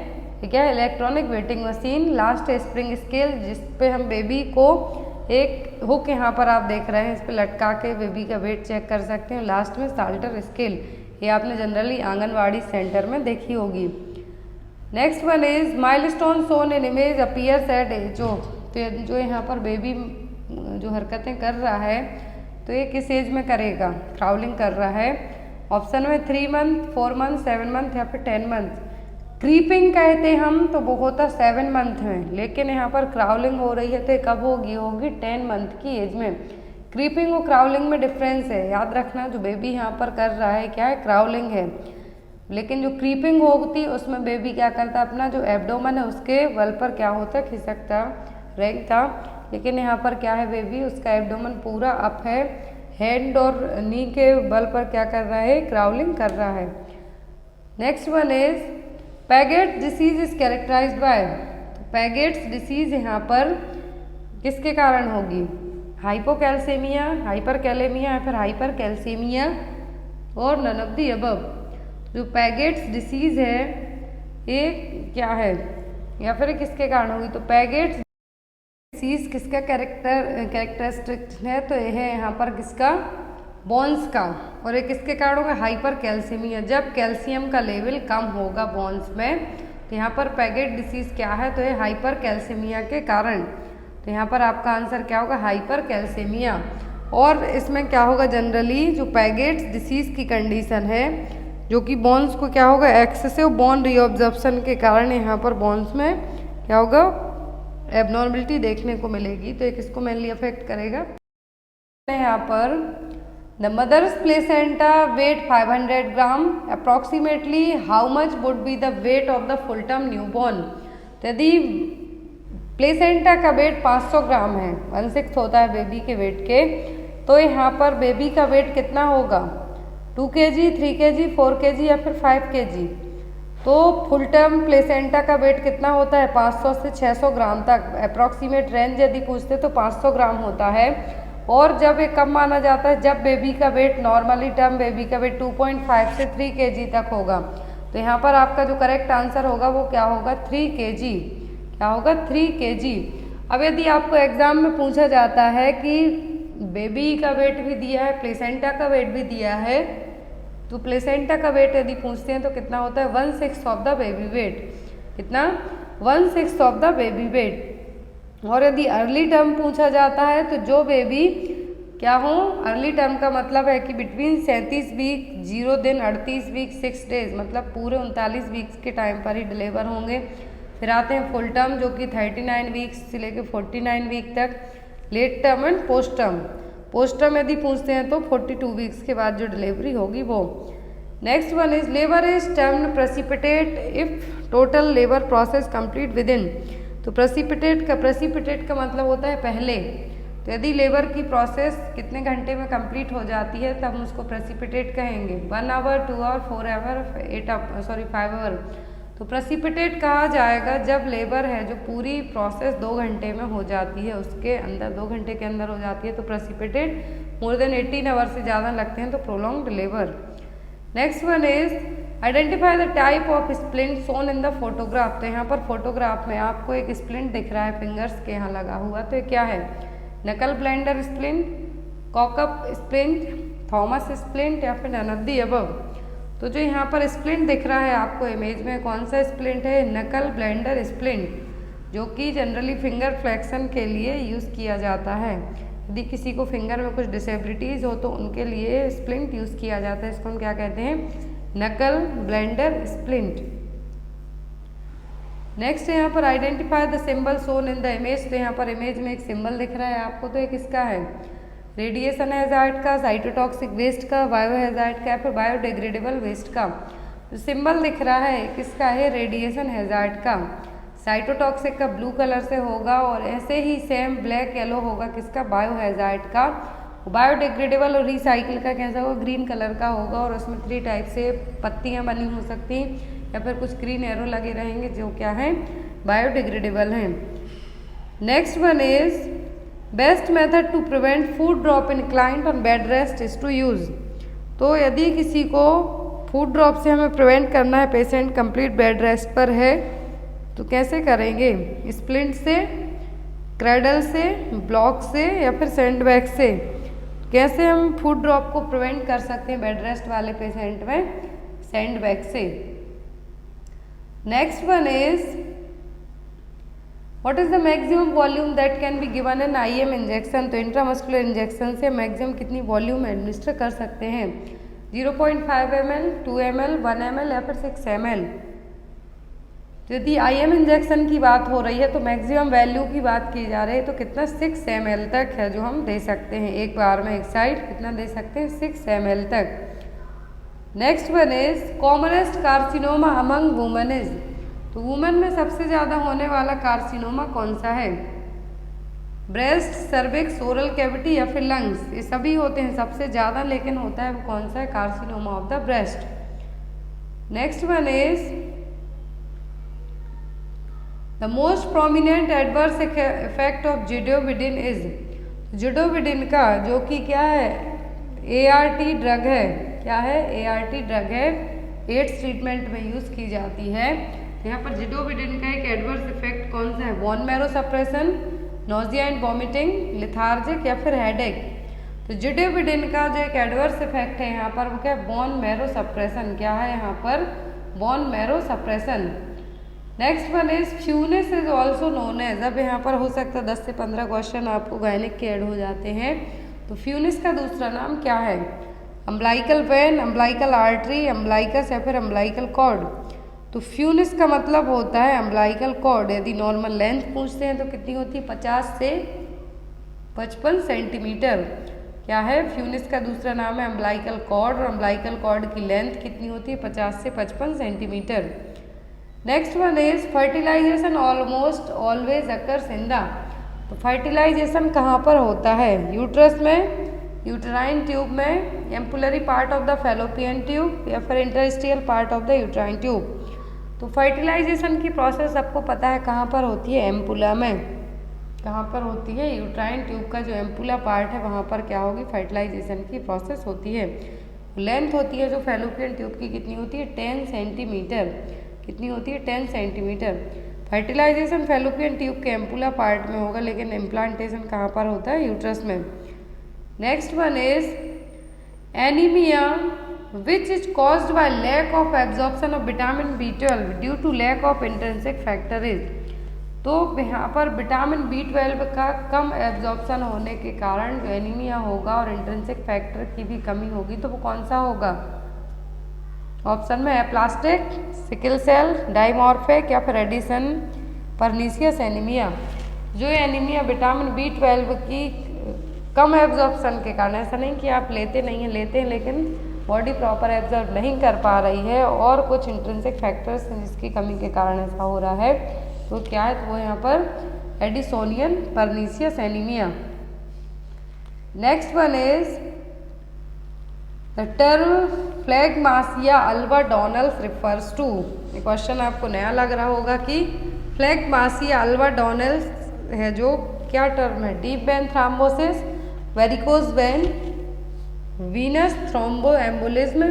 क्या है, electronic waiting machine, last spring scale, जिस पे हम बेबी को एक हुक यहाँ पर आप देख रहे हैं, इस पे लटका के बेबी का वेट चेक कर सकते हैं। लास्ट में साल्टर स्केल, ये आपने जनरली आंगनवाड़ी सेंटर में देखी होगी। Next one is milestone shown in image appears at age. जो यहाँ पर बेबी जो हरकतें कर रहा है तो ये किस एज में करेगा, क्राउलिंग कर रहा है। ऑप्शन में 3 मंथ, 4 मंथ, 7 मंथ या फिर 10 मंथ। क्रीपिंग कहते हम तो वो होता 7 मंथ में, लेकिन यहाँ पर क्राउलिंग हो रही है तो कब होगी, होगी 10 मंथ की एज में। क्रीपिंग और क्राउलिंग में डिफरेंस है, याद रखना। जो बेबी यहाँ पर कर रहा है क्या है, क्राउलिंग है, लेकिन जो क्रीपिंग होती है उसमें बेबी क्या करता है, अपना जो एब्डोमन है उसके बल पर क्या होता है, खिसकता, रेंगता। लेकिन यहाँ पर क्या है, बेबी उसका एब्डोमन पूरा अप है, हैंड और नी के बल पर क्या कर रहा है, क्राउलिंग कर रहा है। Next one is Paget disease is characterised by. Paget's disease यहाँ पर किसके कारण होगी, हाइपोकैल्सेमिया, हाइपरकैलेमिया या फिर हाइपरकैल्सेमिया और नन ऑफ द अबव। जो पैगेट्स डिसीज है ये क्या है या फिर किसके कारण होगी, तो पैगेट्स डिसीज किसका कैरेक्टरिस्टिक है, तो यह है यहाँ पर किसका, बोन्स का। और ये किसके कारण होगा, हाइपरकैल्सेमिया, जब कैल्शियम का लेवल कम होगा बोन्स में। तो यहाँ पर पैगेट डिसीज क्या है, तो ये हाइपरकैल्सेमिया के कारण। तो यहाँ पर आपका आंसर क्या होगा, हाइपरकैल्सेमिया। और इसमें क्या होगा, जनरली जो पैगेट्स डिसीज की कंडीशन है जो कि बोन्स को क्या होगा, एक्सेसिव बोन रीअब्जॉर्प्शन के कारण यहाँ पर बोन्स में क्या होगा, एबनॉर्मलिटी देखने को मिलेगी। तो ये किसको मेनली अफेक्ट करेगा, यहाँ पर the mother's placenta weight 500 gram, approximately how much would be the weight of the full term newborn. तो यदि प्लेसेंटा का वेट 500 ग्राम है, 1/6 होता है बेबी के वेट के, तो यहाँ पर बेबी का वेट कितना होगा, 2 kg, 3 kg, 4 kg या फिर 5 kg। तो फुल टर्म प्लेसेंटा का वेट कितना होता है, 500 से 600 ग्राम तक। अप्रॉक्सीमेट रेंज यदि पूछते तो 500 ग्राम होता है। और जब ये कब माना जाता है, जब बेबी का वेट, नॉर्मली टर्म बेबी का वेट 2.5 से 3 kg तक होगा। तो यहाँ पर आपका जो करेक्ट आंसर होगा वो क्या होगा, 3 kg। क्या होगा, 3 kg। अब यदि आपको एग्जाम में पूछा जाता है कि बेबी का वेट भी दिया है, प्लेसेंटा का वेट भी दिया है, तो प्लेसेंटा का वेट यदि पूछते हैं तो कितना होता है, 1/6 ऑफ द बेबी वेट। कितना, 1/6 ऑफ द बेबी वेट। और यदि अर्ली टर्म पूछा जाता है तो जो बेबी क्या हो, अर्ली टर्म का मतलब है कि बिटवीन 37 वीक 0 दिन 38 वीक 6 डेज, मतलब पूरे 39 वीक्स के टाइम पर ही डिलीवर होंगे। फिर आते हैं फुल टर्म जो कि 39 वीक्स से लेकर 49 वीक तक। Late term and post term. Post term यदि पूछते हैं तो 42 वीक्स के बाद जो डिलीवरी होगी वो। Next one is labour is termed precipitate if total labour process complete with in. तो प्रेसिपिटेट का मतलब होता है पहले। तो यदि लेबर की प्रोसेस कितने घंटे में कंप्लीट हो जाती है तब हम उसको प्रेसिपिटेट कहेंगे, 1 आवर, 2 आवर, 4 आवर, 5 आवर। तो प्रेसिपिटेट कहा जाएगा जब लेबर है जो पूरी प्रोसेस 2 घंटे में हो जाती है, उसके अंदर 2 घंटे के अंदर हो जाती है तो प्रेसिपिटेट। मोर देन 18 आवर्स से ज़्यादा लगते हैं तो prolonged labour. Next one is identify the type of splint shown in the photograph. तो यहाँ पर फोटोग्राफ में आपको एक स्प्लिंट दिख रहा है फिंगर्स के यहाँ लगा हुआ, तो ये क्या है? Knuckle blender splint, cockup splint, Thomas splint या फिर नन ऑफ द अबव। तो जो यहाँ पर स्प्लिंट दिख रहा है आपको इमेज में, कौन सा स्प्लिंट है? नकल ब्लेंडर स्प्लिंट, जो कि जनरली फिंगर फ्लेक्शन के लिए यूज़ किया जाता है। यदि किसी को फिंगर में कुछ डिसेबिलिटीज़ हो तो उनके लिए स्प्लिंट यूज़ किया जाता है। इसको हम क्या कहते हैं? नकल ब्लेंडर स्प्लिंट। नेक्स्ट यहाँ पर identify the symbol shown in the image. तो यहाँ पर इमेज में एक सिंबल दिख रहा है आपको, तो ये किसका है? रेडिएशन हैजार्ड का, साइटोटॉक्सिक वेस्ट का, बायो हैजार्ड का या फिर बायोडिग्रेडेबल वेस्ट का। जो सिंबल दिख रहा है किसका है? रेडिएशन हैजार्ड का। साइटोटॉक्सिक का ब्लू कलर से होगा और ऐसे ही सेम ब्लैक येलो होगा किसका? बायो हैजार्ड का। बायोडिग्रेडेबल और रिसाइकिल का कैसा होगा? ग्रीन कलर का होगा और उसमें 3 टाइप से पत्तियाँ बनी हो सकती हैं या फिर कुछ ग्रीन एरो लगे रहेंगे जो क्या हैं? बायोडिग्रेडेबल हैं। Next one is best method to prevent foot drop in client on bed rest is to use. तो यदि किसी को फूड ड्रॉप से हमें प्रिवेंट करना है, पेशेंट कंप्लीट बेड रेस्ट पर है, तो कैसे करेंगे? स्प्लिंट से, क्रेडल से, ब्लॉक से या फिर सैंडबैग से। कैसे हम फूड ड्रॉप को प्रिवेंट कर सकते हैं बेड रेस्ट वाले पेशेंट में? सैंडबैग से। Next one is what is the maximum volume that can be given in IM injection. तो इंट्रामस्कुलर इंजेक्शन से मैक्सिमम कितनी वॉल्यूम एडमिनिस्टर कर सकते हैं? 0.5 ml, 2 ml, 1 ml या फिर 6 ml। तो यदि IM इंजेक्शन की बात हो रही है तो मैक्सिमम वैल्यू की बात की जा रही है तो कितना? 6 ml तक है जो हम दे सकते हैं एक बार में, एक साइड कितना दे सकते हैं? 6 ml तक। Next one is commonest carcinoma among women is. तो वुमेन में सबसे ज़्यादा होने वाला कार्सिनोमा कौन सा है? ब्रेस्ट, सर्विक्स, ओरल कैविटी या फिर लंग्स। ये सभी होते हैं सबसे ज़्यादा, लेकिन होता है वो कौन सा है? Carcinoma of the breast. Next one is the most prominent adverse effect of zidovudine is. Zidovudine का जो कि क्या है? ART ड्रग है। क्या है? ART ड्रग है, एड्स ट्रीटमेंट में यूज़ की जाती है। तो यहाँ पर जिडोविडिन का एक एडवर्स इफेक्ट कौन सा है? Bone marrow suppression, nausea and vomiting, lethargic या फिर हेडेक। तो जिडोविडिन का जो एक एडवर्स इफेक्ट है यहाँ पर वो क्या है? Bone marrow suppression. क्या है यहाँ पर? Bone marrow suppression. Next one is funis is also known as. अब यहाँ पर हो सकता है 10 से 15 क्वेश्चन आपको गायनिक के ऐड हो जाते हैं। तो फ्यूनिस का दूसरा नाम क्या है? Umbilical when, umbilical artery, umbilicus या फिर अम्बलाइकल कॉर्ड। तो फ्यूनिस का मतलब होता है अम्बलाइकल कॉर्ड। यदि नॉर्मल लेंथ पूछते हैं तो कितनी होती है? 50 से 55 सेंटीमीटर। क्या है? फ्यूनिस का दूसरा नाम है अम्बलाइकल कॉर्ड और अम्बलाइकल कॉर्ड की लेंथ कितनी होती है? 50 से 55 centimetre. Next one is fertilisation almost always occurs in the. तो फर्टिलाइजेशन कहाँ पर होता है? यूट्रस में, यूट्राइन ट्यूब में, ampullary part of the fallopian tube या फिर interstitial part of the uterine tube. तो फर्टिलाइजेशन की प्रोसेस आपको पता है कहाँ पर होती है? एम्पुला में। कहाँ पर होती है? यूट्राइन ट्यूब का जो एम्पुला पार्ट है वहाँ पर क्या होगी? फर्टिलाइजेशन की प्रोसेस होती है। लेंथ होती है जो फैलोपियन ट्यूब की कितनी होती है? 10 सेंटीमीटर। कितनी होती है? 10 सेंटीमीटर। फर्टिलाइजेशन फैलोपियन ट्यूब के एम्पुला पार्ट में होगा, लेकिन इम्प्लांटेशन कहाँ पर होता है? यूट्रस में। Next one is anaemia which is caused by lack of absorption of vitamin B12 due to lack of intrinsic factor is। तो यहाँ पर विटामिन B12 का कम एब्जॉर्प्शन होने के कारण जो एनीमिया होगा और इंट्रिंसिक फैक्टर की भी कमी होगी, तो वो कौन सा होगा? ऑप्शन में एप्लास्टिक, सिकल सेल, डाइमॉर्फिक या फिर एडिसन परनीसियस एनीमिया। जो एनीमिया विटामिन B12 की कम एब्जॉर्प्शन के कारण, ऐसा नहीं कि आप लेते नहीं हैं, लेते हैं लेकिन बॉडी प्रॉपर एब्जॉर्ब नहीं कर पा रही है और कुछ इंट्रिंसिक फैक्टर्स जिसकी कमी के कारण ऐसा हो रहा है, तो क्या है? तो वो यहाँ पर Addisonian pernicious anaemia. Next one is the term phlegmasia alba dolens refers to. ये क्वेश्चन आपको नया लग रहा होगा कि फ्लेगमासिया अल्बा डोनल्स है जो क्या टर्म है? Deep vein thrombosis, varicose vein, Venus thrombo embolism,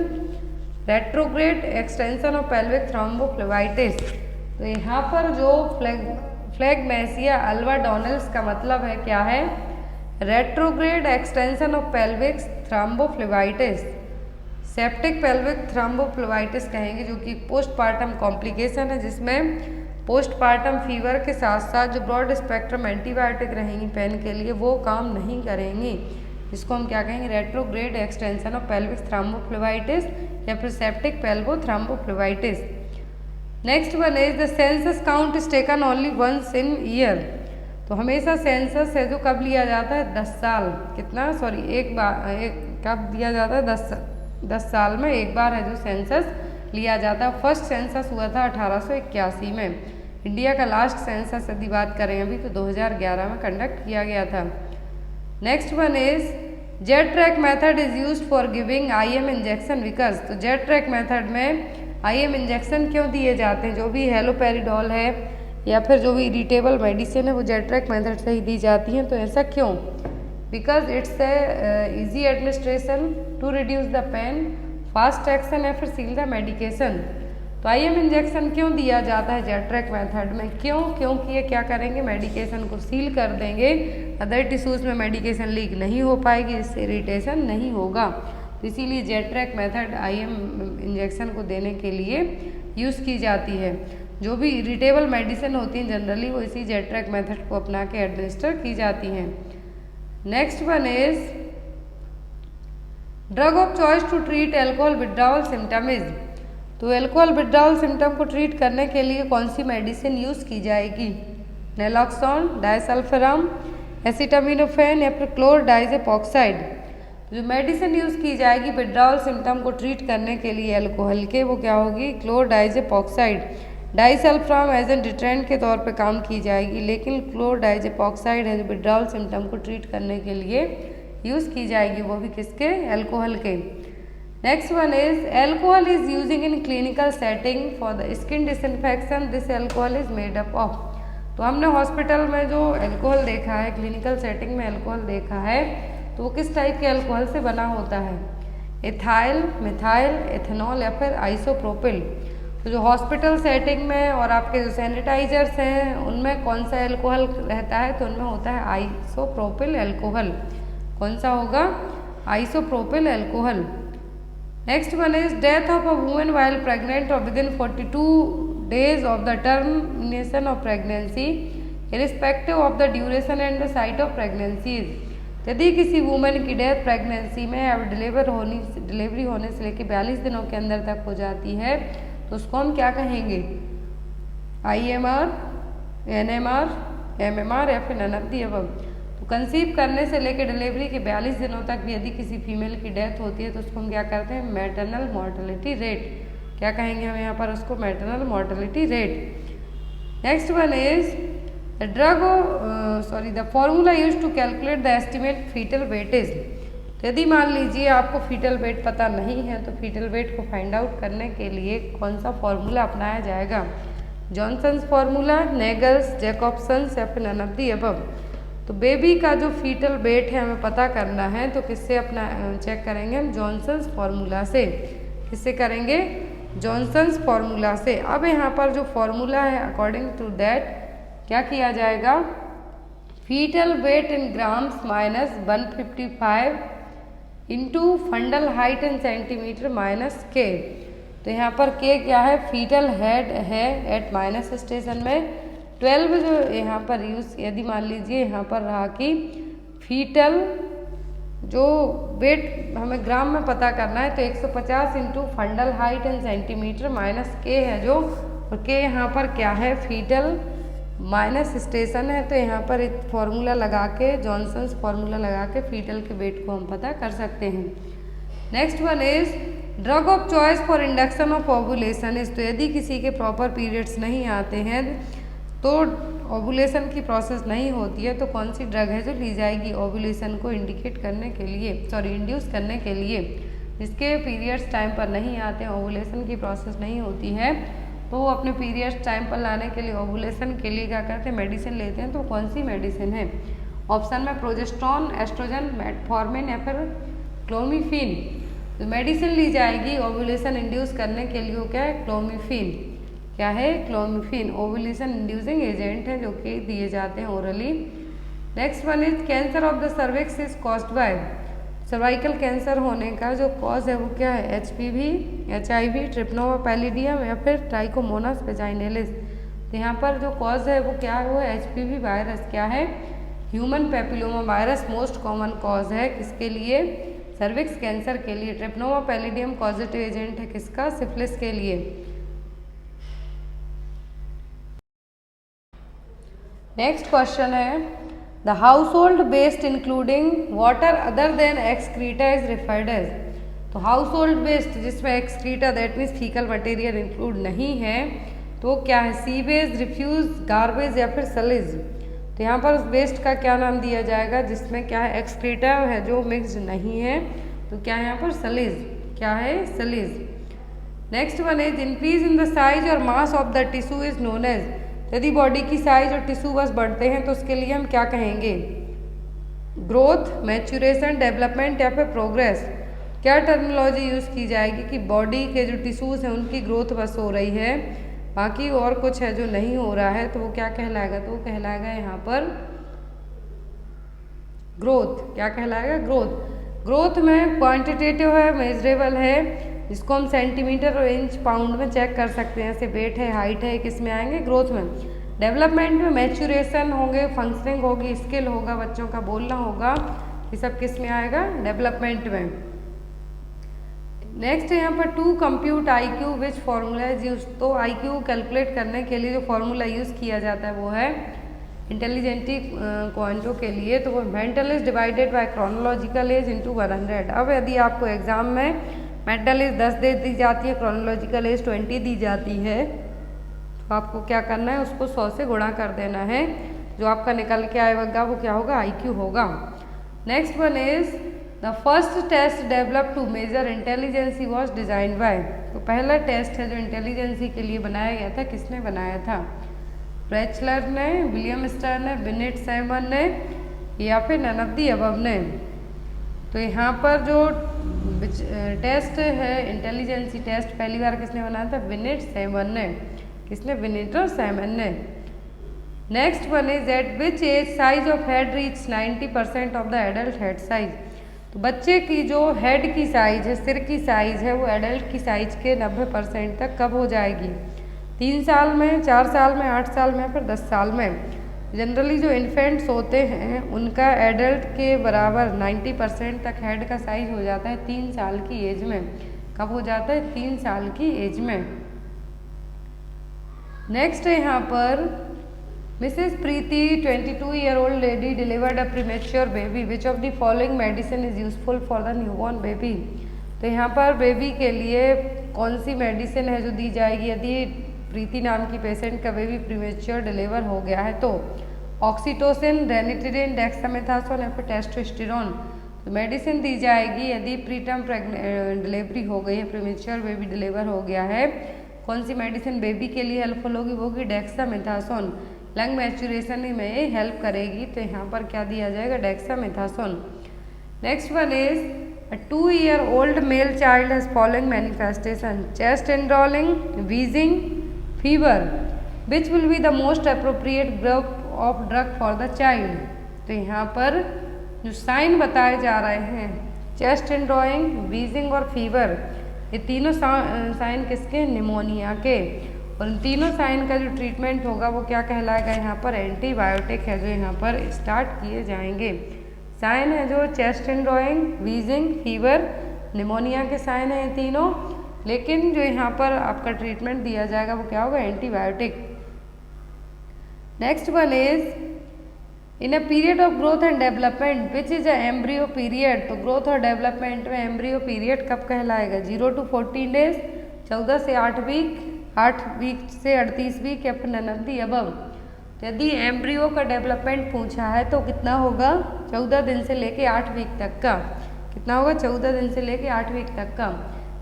retrograde extension of pelvic thrombophlebitis. तो यहाँ पर जो फ्लेगमेसिया अल्बा डोनल्स का मतलब है क्या है? Retrograde extension of pelvic thrombophlebitis, septic pelvic thrombophlebitis कहेंगे, जो कि पोस्टपार्टम कॉम्प्लिकेशन है जिसमें पोस्टपार्टम फीवर के साथ साथ जो ब्रॉड स्पेक्ट्रम एंटीबायोटिक रहेंगी पेन के लिए वो काम नहीं करेंगी। इसको हम क्या कहेंगे? Retrograde extension of pelvic thrombophlebitis या फिर septic pelvo thrombophlebitis. Next one is the census count is taken only once in year. तो हमेशा सेंसस है जो कब लिया जाता है? 10 साल, कितना सॉरी एक बार, कब लिया जाता है? 10 साल में एक बार है जो सेंसस लिया जाता है। फर्स्ट सेंसस हुआ था 1881 में। इंडिया का लास्ट सेंसस यदि बात करें अभी तो 2011 में कंडक्ट किया गया था। Next one is jet track method is used for giving IM injection because. तो जेट ट्रैक मेथड में IM इंजेक्शन क्यों दिए जाते हैं? जो भी हेलोपेरिडोल है या फिर जो भी इरिटेबल मेडिसिन है वो जेट ट्रैक मेथड से ही दी जाती हैं। तो ऐसा क्यों? Because it's easy administration to reduce the pain, fast action या फिर सील द मेडिकेशन। तो IM इंजेक्शन क्यों दिया जाता है जेट ट्रैक मेथड में? क्यों? क्योंकि ये क्या करेंगे? मेडिकेशन को सील कर देंगे, अदर टिश्यूज में मेडिकेशन लीक नहीं हो पाएगी, इससे इरिटेशन नहीं होगा। तो इसीलिए jet track method IM injection को देने के लिए यूज़ की जाती है। जो भी इरिटेबल मेडिसिन होती हैं जनरली वो इसी जेट ट्रैक मेथड को अपना के एडमिनिस्टर की जाती हैं। Next one is drug of choice to treat alcohol withdrawal symptom is. तो एल्कोहल विड्रॉवल सिम्टम को ट्रीट करने के लिए कौन सी मेडिसिन यूज़ की जाएगी? नेलॉक्सोन, डायसल्फराम, एसिटामिनोफेन या फिर क्लोरडाइजेपॉक्साइड। जो मेडिसिन यूज़ की जाएगी विड्रॉवल सिम्टम को ट्रीट करने के लिए एल्कोहल के, वो क्या होगी? क्लोरडाइजेपॉक्साइड। डाइसल्फराम एज एन डिट्रेंट के तौर पे काम की जाएगी, लेकिन क्लोरडाइजेपॉक्साइड है जो विड्रॉवल सिम्टम को ट्रीट करने के लिए यूज़ की जाएगी, वो भी किसके? एल्कोहल के। Next one is alcohol is using in clinical setting for the skin disinfection, this alcohol is made up of. तो हमने हॉस्पिटल में जो एल्कोहल देखा है, क्लिनिकल सेटिंग में एल्कोहल देखा है, तो वो किस टाइप के एल्कोहल से बना होता है? एथाइल, मिथाइल, एथेनॉल या फिर आइसोप्रोपिल। तो जो हॉस्पिटल सेटिंग में और आपके जो सैनिटाइजर्स हैं उनमें कौन सा एल्कोहल रहता है? तो उनमें होता है आइसोप्रोपिल एल्कोहल। कौन सा होगा? Isopropyl alcohol. Next one is death of a women while pregnant और with in 42 days of the termination of pregnancy irrespective of the duration and the site of pregnancy। यदि किसी वुमेन की डेथ प्रेगनेंसी में या डिलीवरी होने से लेकर 42 दिनों के अंदर तक हो जाती है तो उसको हम क्या कहेंगे? IMR, NMR, MMR या फिर नन ऑफ द अबव। तो कंसीव करने से लेकर डिलीवरी के 42 दिनों तक भी यदि किसी फीमेल की डेथ होती है तो उसको हम क्या करते हैं? Maternal mortality rate. क्या कहेंगे हम यहाँ पर उसको? Maternal mortality rate. Next one is the formula use to calculate the estimate fetal weight is. तो यदि मान लीजिए आपको फीटल वेट पता नहीं है तो फीटल वेट को फाइंड आउट करने के लिए कौन सा फॉर्मूला अपनाया जाएगा? जॉनसन्स फार्मूला, नेगल्स, जैकॉब्सन्स या फिर नन ऑफ द अबव। तो बेबी का जो फीटल वेट है हमें पता करना है तो किससे अपना चेक करेंगे हम? जॉनसन्स फार्मूला से। किससे करेंगे? जॉनसन्स फार्मूला से। अब यहाँ पर जो फार्मूला है अकॉर्डिंग टू दैट क्या किया जाएगा? Fetal weight in grams minus 155 into fundal height in centimetre minus K. तो यहाँ पर के क्या है? फीटल हेड है एट माइनस स्टेशन में 12 जो यहाँ पर यूज, यदि मान लीजिए यहाँ पर रहा कि फीटल जो वेट हमें ग्राम में पता करना है तो 150 into fundal height in centimetre minus के है जो, और के यहाँ पर क्या है? फीटल माइनस स्टेशन है। तो यहाँ पर एक फॉर्मूला लगा के, जॉनसन्स फार्मूला लगा के फीटल के वेट को हम पता कर सकते हैं। Next one is drug of choice for induction of ovulation is. तो यदि किसी के प्रॉपर पीरियड्स नहीं आते हैं तो ओवुलेशन की प्रोसेस नहीं होती है तो कौन सी ड्रग है जो ली जाएगी ओवुलेशन को इंडिकेट करने के लिए, इंड्यूस करने के लिए? जिसके पीरियड्स टाइम पर नहीं आते हैं, ओवुलेशन की प्रोसेस नहीं होती है, तो वो अपने पीरियड्स टाइम पर लाने के लिए, ओवुलेशन के लिए क्या करते हैं, मेडिसिन लेते हैं। तो कौन सी मेडिसिन है? ऑप्शन में प्रोजेस्टेरॉन, एस्ट्रोजन, मेटफॉर्मिन या फिर क्लोमिफिन। तो मेडिसिन ली जाएगी ओवुलेशन इंड्यूस करने के लिए, वो क्या है? क्लोमिफिन। क्या है? क्लोमिफिन ओवुलेशन इंड्यूसिंग एजेंट है जो कि दिए जाते हैं orally. Next one is cancer of the cervix is caused by. Cervical cancer होने का जो कॉज है वो क्या है? HPV, HIV, ट्रिपनोवा पैलिडियम या फिर ट्राइकोमोनास वेजाइनलिस। तो यहाँ पर जो कॉज है वो क्या है? वो HPV वायरस। क्या है? Human papilloma virus most common cause है किसके लिए? सर्विक्स कैंसर के लिए। ट्रिपनोवा पैलिडियम कॉजेटिव एजेंट है किसका? सिफिलिस के लिए। नेक्स्ट क्वेश्चन है the household waste including water other than excreta is referred as. तो हाउस होल्ड वेस्ट जिसमें excreta that means fecal material include नहीं है तो क्या है? सीवेज, रिफ्यूज, गार्बेज या फिर सलेज। तो यहाँ पर उस वेस्ट का क्या नाम दिया जाएगा जिसमें क्या है? एक्सक्रीटा है जो मिक्स्ड नहीं है, तो क्या है यहाँ पर? सलेज। क्या है? सलेज। Next one is increase in the size और mass of the tissue is known as. यदि बॉडी की साइज और टिश्यू बस बढ़ते हैं तो उसके लिए हम क्या कहेंगे? ग्रोथ, मैच्यूरेशन, डेवलपमेंट या फिर प्रोग्रेस। क्या टर्मिनोलॉजी यूज़ की जाएगी कि बॉडी के जो टिश्यूज हैं उनकी ग्रोथ बस हो रही है, बाकी और कुछ है जो नहीं हो रहा है, तो वो क्या कहलाएगा? तो वो कहलाएगा यहाँ पर ग्रोथ। क्या कहलाएगा? ग्रोथ। ग्रोथ में क्वांटिटेटिव है, मेजरेबल है, जिसको हम सेंटीमीटर और इंच, पाउंड में चेक कर सकते हैं। जैसे वेट है, हाइट है, किस में आएंगे? ग्रोथ में। डेवलपमेंट में मैच्यूरेशन होंगे, फंक्शनिंग होगी, स्किल होगा, बच्चों का बोलना होगा, ये सब किस में आएगा? डेवलपमेंट में। नेक्स्ट है यहाँ पर to compute IQ which formula is use. तो IQ कैलकुलेट करने के लिए जो फार्मूला यूज़ किया जाता है वो है इंटेलिजेंटी क्वांटो के लिए, तो वो mental as divided by chronological age into 100। अब यदि आपको एग्जाम में मेंटल एज 10 दे दी जाती है, क्रोनोलॉजिकल एज 20 दी जाती है, तो आपको क्या करना है? उसको 100 से गुणा कर देना है। जो आपका निकल के आएगा वो क्या होगा? IQ होगा। Next one is the first test develop to measure intelligence was design by. तो पहला टेस्ट है जो इंटेलिजेंसी के लिए बनाया गया था, किसने बनाया था? ब्रेचलर ने, विलियम स्टर ने, बिनेट सैमन ने या फिर नन ऑफ द अबव ने। तो यहाँ पर जो टेस्ट है इंटेलिजेंसी टेस्ट पहली बार किसने बनाया था? बिनेट सैमन ने। किसने? बिनेट और सैमन ने। Next one is at which age size of head reach 90% of the adult head size. तो बच्चे की जो हेड की साइज है, सिर की साइज है, वो एडल्ट की साइज के 90% तक कब हो जाएगी? 3 साल में, 4 साल में, 8 साल में, फिर 10 साल में। जनरली जो इन्फेंट्स होते हैं उनका एडल्ट के बराबर 90% तक हेड का साइज हो जाता है 3 साल की एज में। कब हो जाता है? 3 साल की एज में। नेक्स्ट है यहाँ पर Mrs Preeti 22 year old lady delivered a premature baby which of the following medicine is useful for the newborn baby. तो यहाँ पर बेबी के लिए कौन सी मेडिसिन है जो दी जाएगी यदि प्रीति नाम की पेशेंट का बेबी प्रीमेच्योर डिलीवर हो गया है? तो ऑक्सीटोसिन, रेनिटिडिन, डेक्सामेथासोन या फिर टेस्टोस्टेरोन। तो मेडिसिन दी जाएगी यदि प्रीटर्म डिलीवरी हो गई है, प्रीमेच्योर बेबी डिलीवर हो गया है। कौन सी मेडिसिन बेबी के लिए हेल्पफुल होगी? वो होगी डेक्सामेथासोन। लंग मैच्यूरेशन में ये हेल्प करेगी, तो यहाँ पर क्या दिया जाएगा? Dexamethasone. Next one is A 2-year-old male child has following manifestation: chest indrawling, wheezing, fever. Which will be the most appropriate group of drug for the child? तो यहाँ पर जो साइन बताए जा रहे हैं, चेस्ट इंड्रॉइंग, वीजिंग और फीवर, ये तीनों साइन किसके? निमोनिया के। और इन तीनों साइन का जो ट्रीटमेंट होगा वो क्या कहलाएगा? यहाँ पर एंटीबायोटिक है जो यहाँ पर स्टार्ट किए जाएंगे। साइन है जो चेस्ट इंड्रॉइंग, वीजिंग, फीवर, निमोनिया के साइन है ये तीनों, लेकिन जो यहाँ पर आपका ट्रीटमेंट दिया जाएगा वो क्या होगा? Antibiotic. Next one is in a period of growth and development which is a embryo period. तो ग्रोथ और डेवलपमेंट में एम्ब्रियो पीरियड कब कहलाएगा? 0 to 14 डेज, 14 से 8 वीक, 8 वीक से 38 वीक या फिर नन ऑफ द अबव। यदि एम्ब्रियो का डेवलपमेंट पूछा है तो कितना होगा? 14 दिन से लेके 8 वीक तक का, कितना होगा 14 दिन से लेके 8 वीक तक का।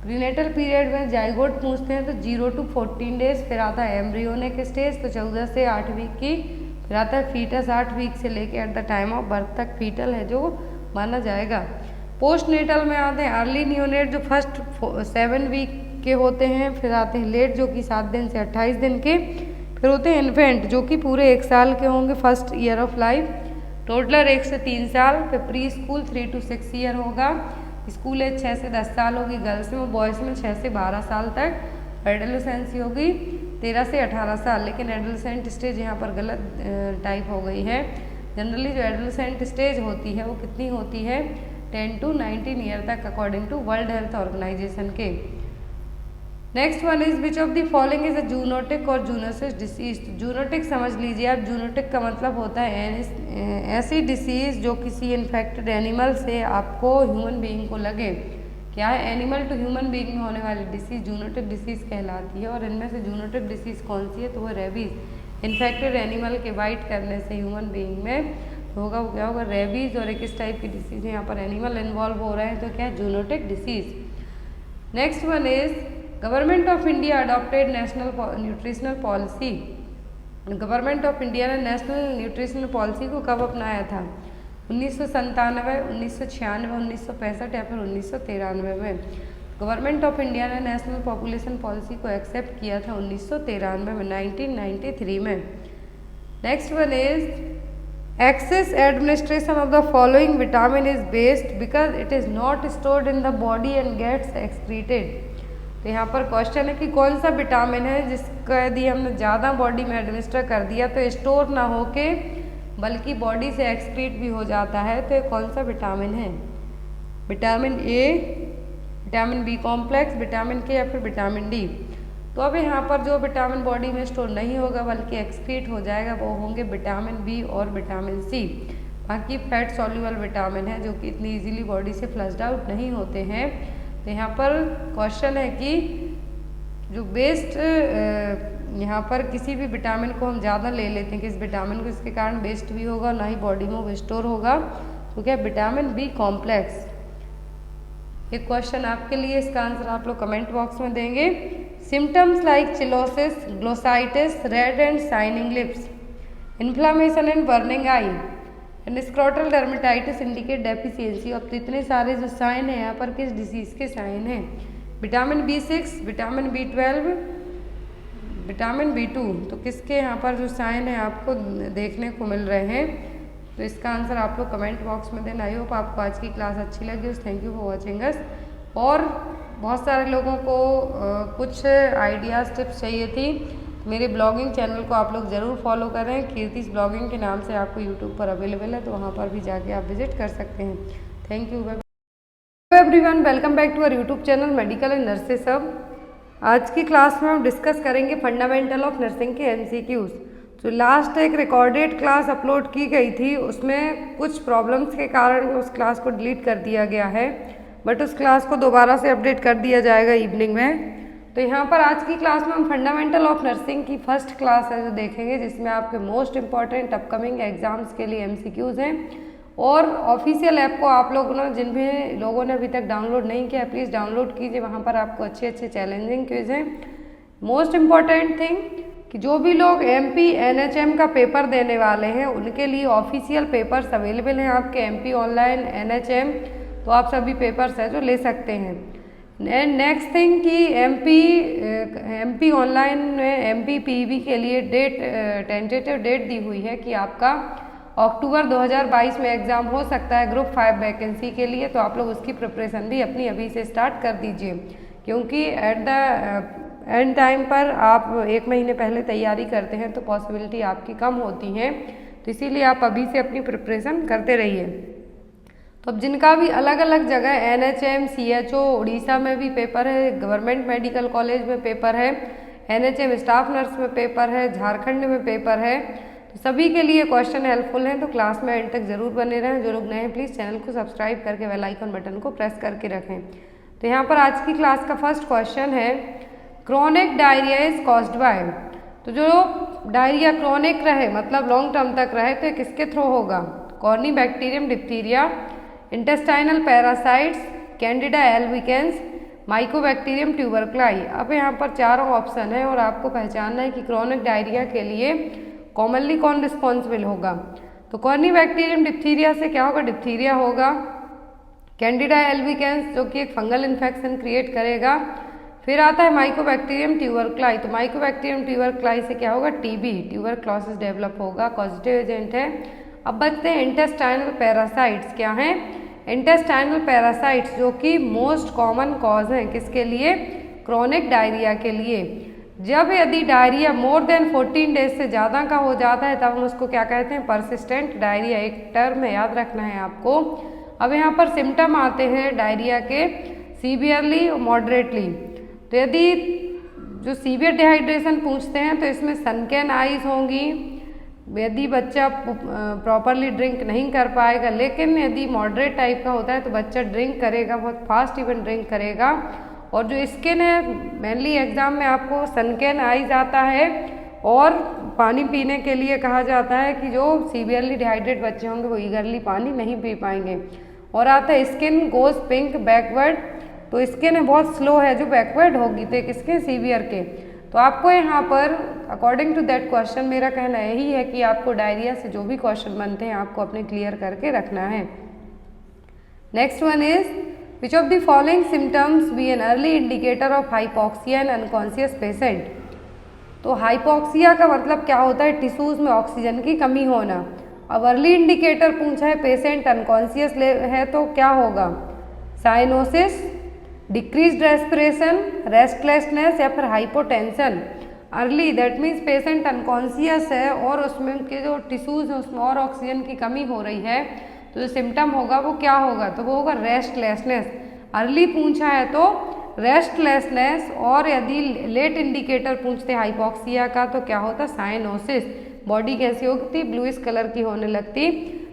प्रीनेटल पीरियड में जाइगोट पूछते हैं तो 0 to 14 डेज, फिर आता है एम्ब्रियोनिक स्टेज तो 14 से 8 वीक की, फिर आता है फीटस 8 वीक से लेके eight the time of birth तक फीटल है जो माना जाएगा। पोस्ट नेटल में आते हैं अर्ली न्यूनेट जो फर्स्ट 7 वीक के होते हैं, फिर आते हैं लेट जो कि 7 दिन से 28 दिन के, फिर होते हैं इन्फेंट जो कि पूरे 1 साल के होंगे first year of life, toddler 1 से 3 साल, फिर प्री स्कूल 3 to 6 ईयर होगा, स्कूल एज 6 से 10 साल होगी गर्ल्स में, बॉयज़ में 6 से 12 साल तक, एडोलेसेंसी होगी 13 से 18 साल। लेकिन एडोलेसेंट स्टेज यहाँ पर गलत टाइप हो गई है। जनरली जो एडोलेसेंट स्टेज होती है वो कितनी होती है 10 to 19 ईयर तक according to World Health Organization के। Next one is which of the following is a zoonotic और जूनोसिस डिसीज। तो जूनोटिक समझ लीजिए आप, जूनोटिक का मतलब होता है ऐसी डिसीज जो किसी इन्फेक्टेड एनिमल से आपको ह्यूमन बीइंग को लगे। क्या है, एनिमल टू ह्यूमन बीइंग में होने वाली डिसीज जूनोटिक डिसीज कहलाती है। और इनमें से जूनोटिक डिसीज कौन सी है तो वो रेबीज। इन्फेक्टेड एनिमल के बाइट करने से ह्यूमन बीइंग में होगा वो क्या होगा रेबीज, और किस टाइप की डिसीज है यहाँ पर एनिमल इन्वॉल्व हो रहे हैं तो क्या है zoonotic disease. Next one is government of India adopted national nutritional policy. Government of India ने नेशनल न्यूट्रिशनल पॉलिसी को कब अपनाया था 1997, 1996, 1965 या फिर 1993 में। गवर्नमेंट ऑफ इंडिया ने नेशनल पॉपुलेशन पॉलिसी को एक्सेप्ट किया था 1993 में 1993 में। Next one is excess administration of the following vitamin is based because it is not stored in the body and gets excreted. तो यहाँ पर क्वेश्चन है कि कौन सा विटामिन है जिसका यदि हमने ज़्यादा बॉडी में एडमिनिस्टर कर दिया तो स्टोर ना होके बल्कि बॉडी से एक्सक्रीट भी हो जाता है, तो ये कौन सा विटामिन है। Vitamin A, vitamin B complex, vitamin K या फिर विटामिन डी। तो अब यहाँ पर जो विटामिन बॉडी में स्टोर नहीं होगा बल्कि एक्सक्रीट हो जाएगा वो होंगे विटामिन बी और विटामिन सी। बाकी फैट सॉल्युबल विटामिन है जो कि इतनी इजीली बॉडी से फ्लश्ड आउट नहीं होते हैं। तो यहाँ पर क्वेश्चन है कि जो बेस्ट यहाँ पर किसी भी विटामिन को हम ज़्यादा ले लेते हैं कि इस विटामिन को इसके कारण वेस्ट भी होगा ना ही बॉडी में वो स्टोर होगा, तो क्या विटामिन बी कॉम्प्लेक्स। एक क्वेश्चन आपके लिए, इसका आंसर आप लोग कमेंट बॉक्स में देंगे। Symptoms like cheilosis, glossitis, red and shining lips, inflammation and burning eye and scrotal dermatitis indicate deficiency. अब तो इतने सारे जो साइन है यहाँ पर किस डिसीज के साइन हैं। Vitamin B6, vitamin B12, vitamin B2, तो किसके यहाँ पर जो साइन है आपको देखने को मिल रहे हैं। तो इसका आंसर आप लोग कमेंट बॉक्स में देना। आई होप आपको आज की क्लास अच्छी लगी। थैंक यू फॉर वॉचिंग अस। और बहुत सारे लोगों को कुछ आइडियाज़ टिप्स चाहिए थी, मेरे ब्लॉगिंग चैनल को आप लोग ज़रूर फॉलो करें। कीर्तिस ब्लॉगिंग के नाम से आपको यूट्यूब पर अवेलेबल है, तो वहाँ पर भी जाके आप विजिट कर सकते हैं। Thank you everyone, welcome back to our YouTube channel medical and nurses hub. आज की क्लास में हम डिस्कस करेंगे फंडामेंटल ऑफ नर्सिंग के MCQs। जो लास्ट एक रिकॉर्डेड क्लास अपलोड की गई थी उसमें कुछ प्रॉब्लम्स के कारण उस क्लास को डिलीट कर दिया गया है, बट उस क्लास को दोबारा से अपडेट कर दिया जाएगा इवनिंग में। तो यहाँ पर आज की क्लास में हम फंडामेंटल ऑफ नर्सिंग की फर्स्ट क्लास है जो देखेंगे, जिसमें आपके मोस्ट इंपॉर्टेंट अपकमिंग एग्जाम्स के लिए MCQs हैं। और ऑफिशियल ऐप को आप लोगों ने जिन भी लोगों ने अभी तक डाउनलोड नहीं किया प्लीज़ डाउनलोड कीजिए, वहाँ पर आपको अच्छे अच्छे चैलेंजिंग क्विज हैं। मोस्ट इम्पॉर्टेंट थिंग कि जो भी लोग MP NHM का पेपर देने वाले हैं उनके लिए ऑफिशियल पेपर्स अवेलेबल हैं आपके MP ऑनलाइन NHM, तो आप सभी पेपर्स हैं जो ले सकते हैं। एंड नेक्स्ट थिंग कि MP ऑनलाइन में MP PV के लिए टेंटेटिव डेट दी हुई है कि आपका अक्टूबर 2022 में एग्ज़ाम हो सकता है ग्रुप 5 वैकेंसी के लिए, तो आप लोग उसकी प्रिपरेशन भी अपनी अभी से स्टार्ट कर दीजिए, क्योंकि एट द एंड टाइम पर आप 1 महीने पहले तैयारी करते हैं तो पॉसिबिलिटी आपकी कम होती है, तो इसीलिए आप अभी से अपनी प्रिपरेशन करते रहिए। तो अब जिनका भी अलग अलग जगह NHM CHO उड़ीसा में भी पेपर है, गवर्नमेंट मेडिकल कॉलेज में पेपर है, NHM स्टाफ नर्स में पेपर है, झारखंड में पेपर है, तो सभी के लिए क्वेश्चन हेल्पफुल हैं, तो क्लास में एंड तक जरूर बने रहें। जो लोग नए हैं प्लीज़ चैनल को सब्सक्राइब करके बेल आइकन बटन को प्रेस करके रखें। तो यहाँ पर आज की क्लास का फर्स्ट क्वेश्चन है chronic diarrhoea is caused by. तो जो डायरिया क्रोनिक रहे मतलब लॉन्ग टर्म तक रहे तो किसके थ्रू होगा, corynebacterium diphtheriae, intestinal parasites, candida albicans, mycobacterium tuberculi. अब यहाँ पर चारों ऑप्शन है और आपको पहचानना है कि क्रोनिक डायरिया के लिए कॉमनली कौन रिस्पॉन्सिबल होगा। तो कॉर्निबैक्टीरियम डिप्थीरिया से क्या होगा, डिप्थीरिया होगा। कैंडिडा एल्बिकेंस जो कि एक फंगल इन्फेक्शन क्रिएट करेगा। फिर आता है माइकोबैक्टीरियम ट्यूबरक्लाई, तो माइकोबैक्टीरियम ट्यूबरक्लाई से क्या होगा, टीबी ट्यूबरक्लोसिस डेवलप होगा, पॉजिटिव एजेंट है। अब बचते हैं इंटेस्टाइनल पैरासाइट्स। क्या हैं, इंटेस्टाइनल पैरासाइट्स जो कि मोस्ट कॉमन कॉज हैं किसके लिए, क्रोनिक डायरिया के लिए। जब यदि डायरिया मोर देन 14 डेज से ज़्यादा का हो जाता है तब हम उसको क्या कहते हैं, परसिस्टेंट डायरिया, एक टर्म है याद रखना है आपको। अब यहाँ पर सिम्टम आते हैं डायरिया के सीवियरली और मॉडरेटली। तो यदि जो सीवियर डिहाइड्रेशन पूछते हैं तो इसमें सनकेन आइज होंगी, यदि बच्चा प्रॉपरली ड्रिंक नहीं कर पाएगा। लेकिन यदि मॉडरेट टाइप का होता है तो बच्चा ड्रिंक करेगा, बहुत फास्ट इवन ड्रिंक करेगा। और जो स्किन है, मेनली एग्जाम में आपको सनकेन आइज आता है और पानी पीने के लिए कहा जाता है कि जो सीवियरली डिहाइड्रेट बच्चे होंगे वो ईगरली पानी नहीं पी पाएंगे। और आता है स्किन गोज पिंक बैकवर्ड, तो स्किन है बहुत स्लो है जो बैकवर्ड होगी, तो किसके, सीवियर के। तो आपको यहाँ पर अकॉर्डिंग टू दैट क्वेश्चन मेरा कहना यही है कि आपको डायरिया से जो भी क्वेश्चन बनते हैं आपको अपने क्लियर करके रखना है। Next one is which of the following symptoms be an early indicator of hypoxia in unconscious patient. तो हाइपॉक्सिया का मतलब क्या होता है, टिश्यूज में ऑक्सीजन की कमी होना। अब अर्ली इंडिकेटर पूछा है, पेशेंट अनकॉन्शियस है तो क्या होगा, साइनोसिस, डिक्रीज्ड रेस्पिरेशन, रेस्टलेसनेस या फिर hypotension. Early that means patient unconscious है और उसमें के जो टिश्यूज हैं उसमें और ऑक्सीजन की कमी हो रही है, तो जो सिम्टम होगा वो क्या होगा, तो वो होगा रेस्टलेसनेस। अर्ली पूछा है तो रेस्टलेसनेस, और यदि लेट इंडिकेटर पूछते हाइपॉक्सिया का तो क्या होता, साइनोसिस। बॉडी कैसी होती, ब्लूइश कलर की होने लगती।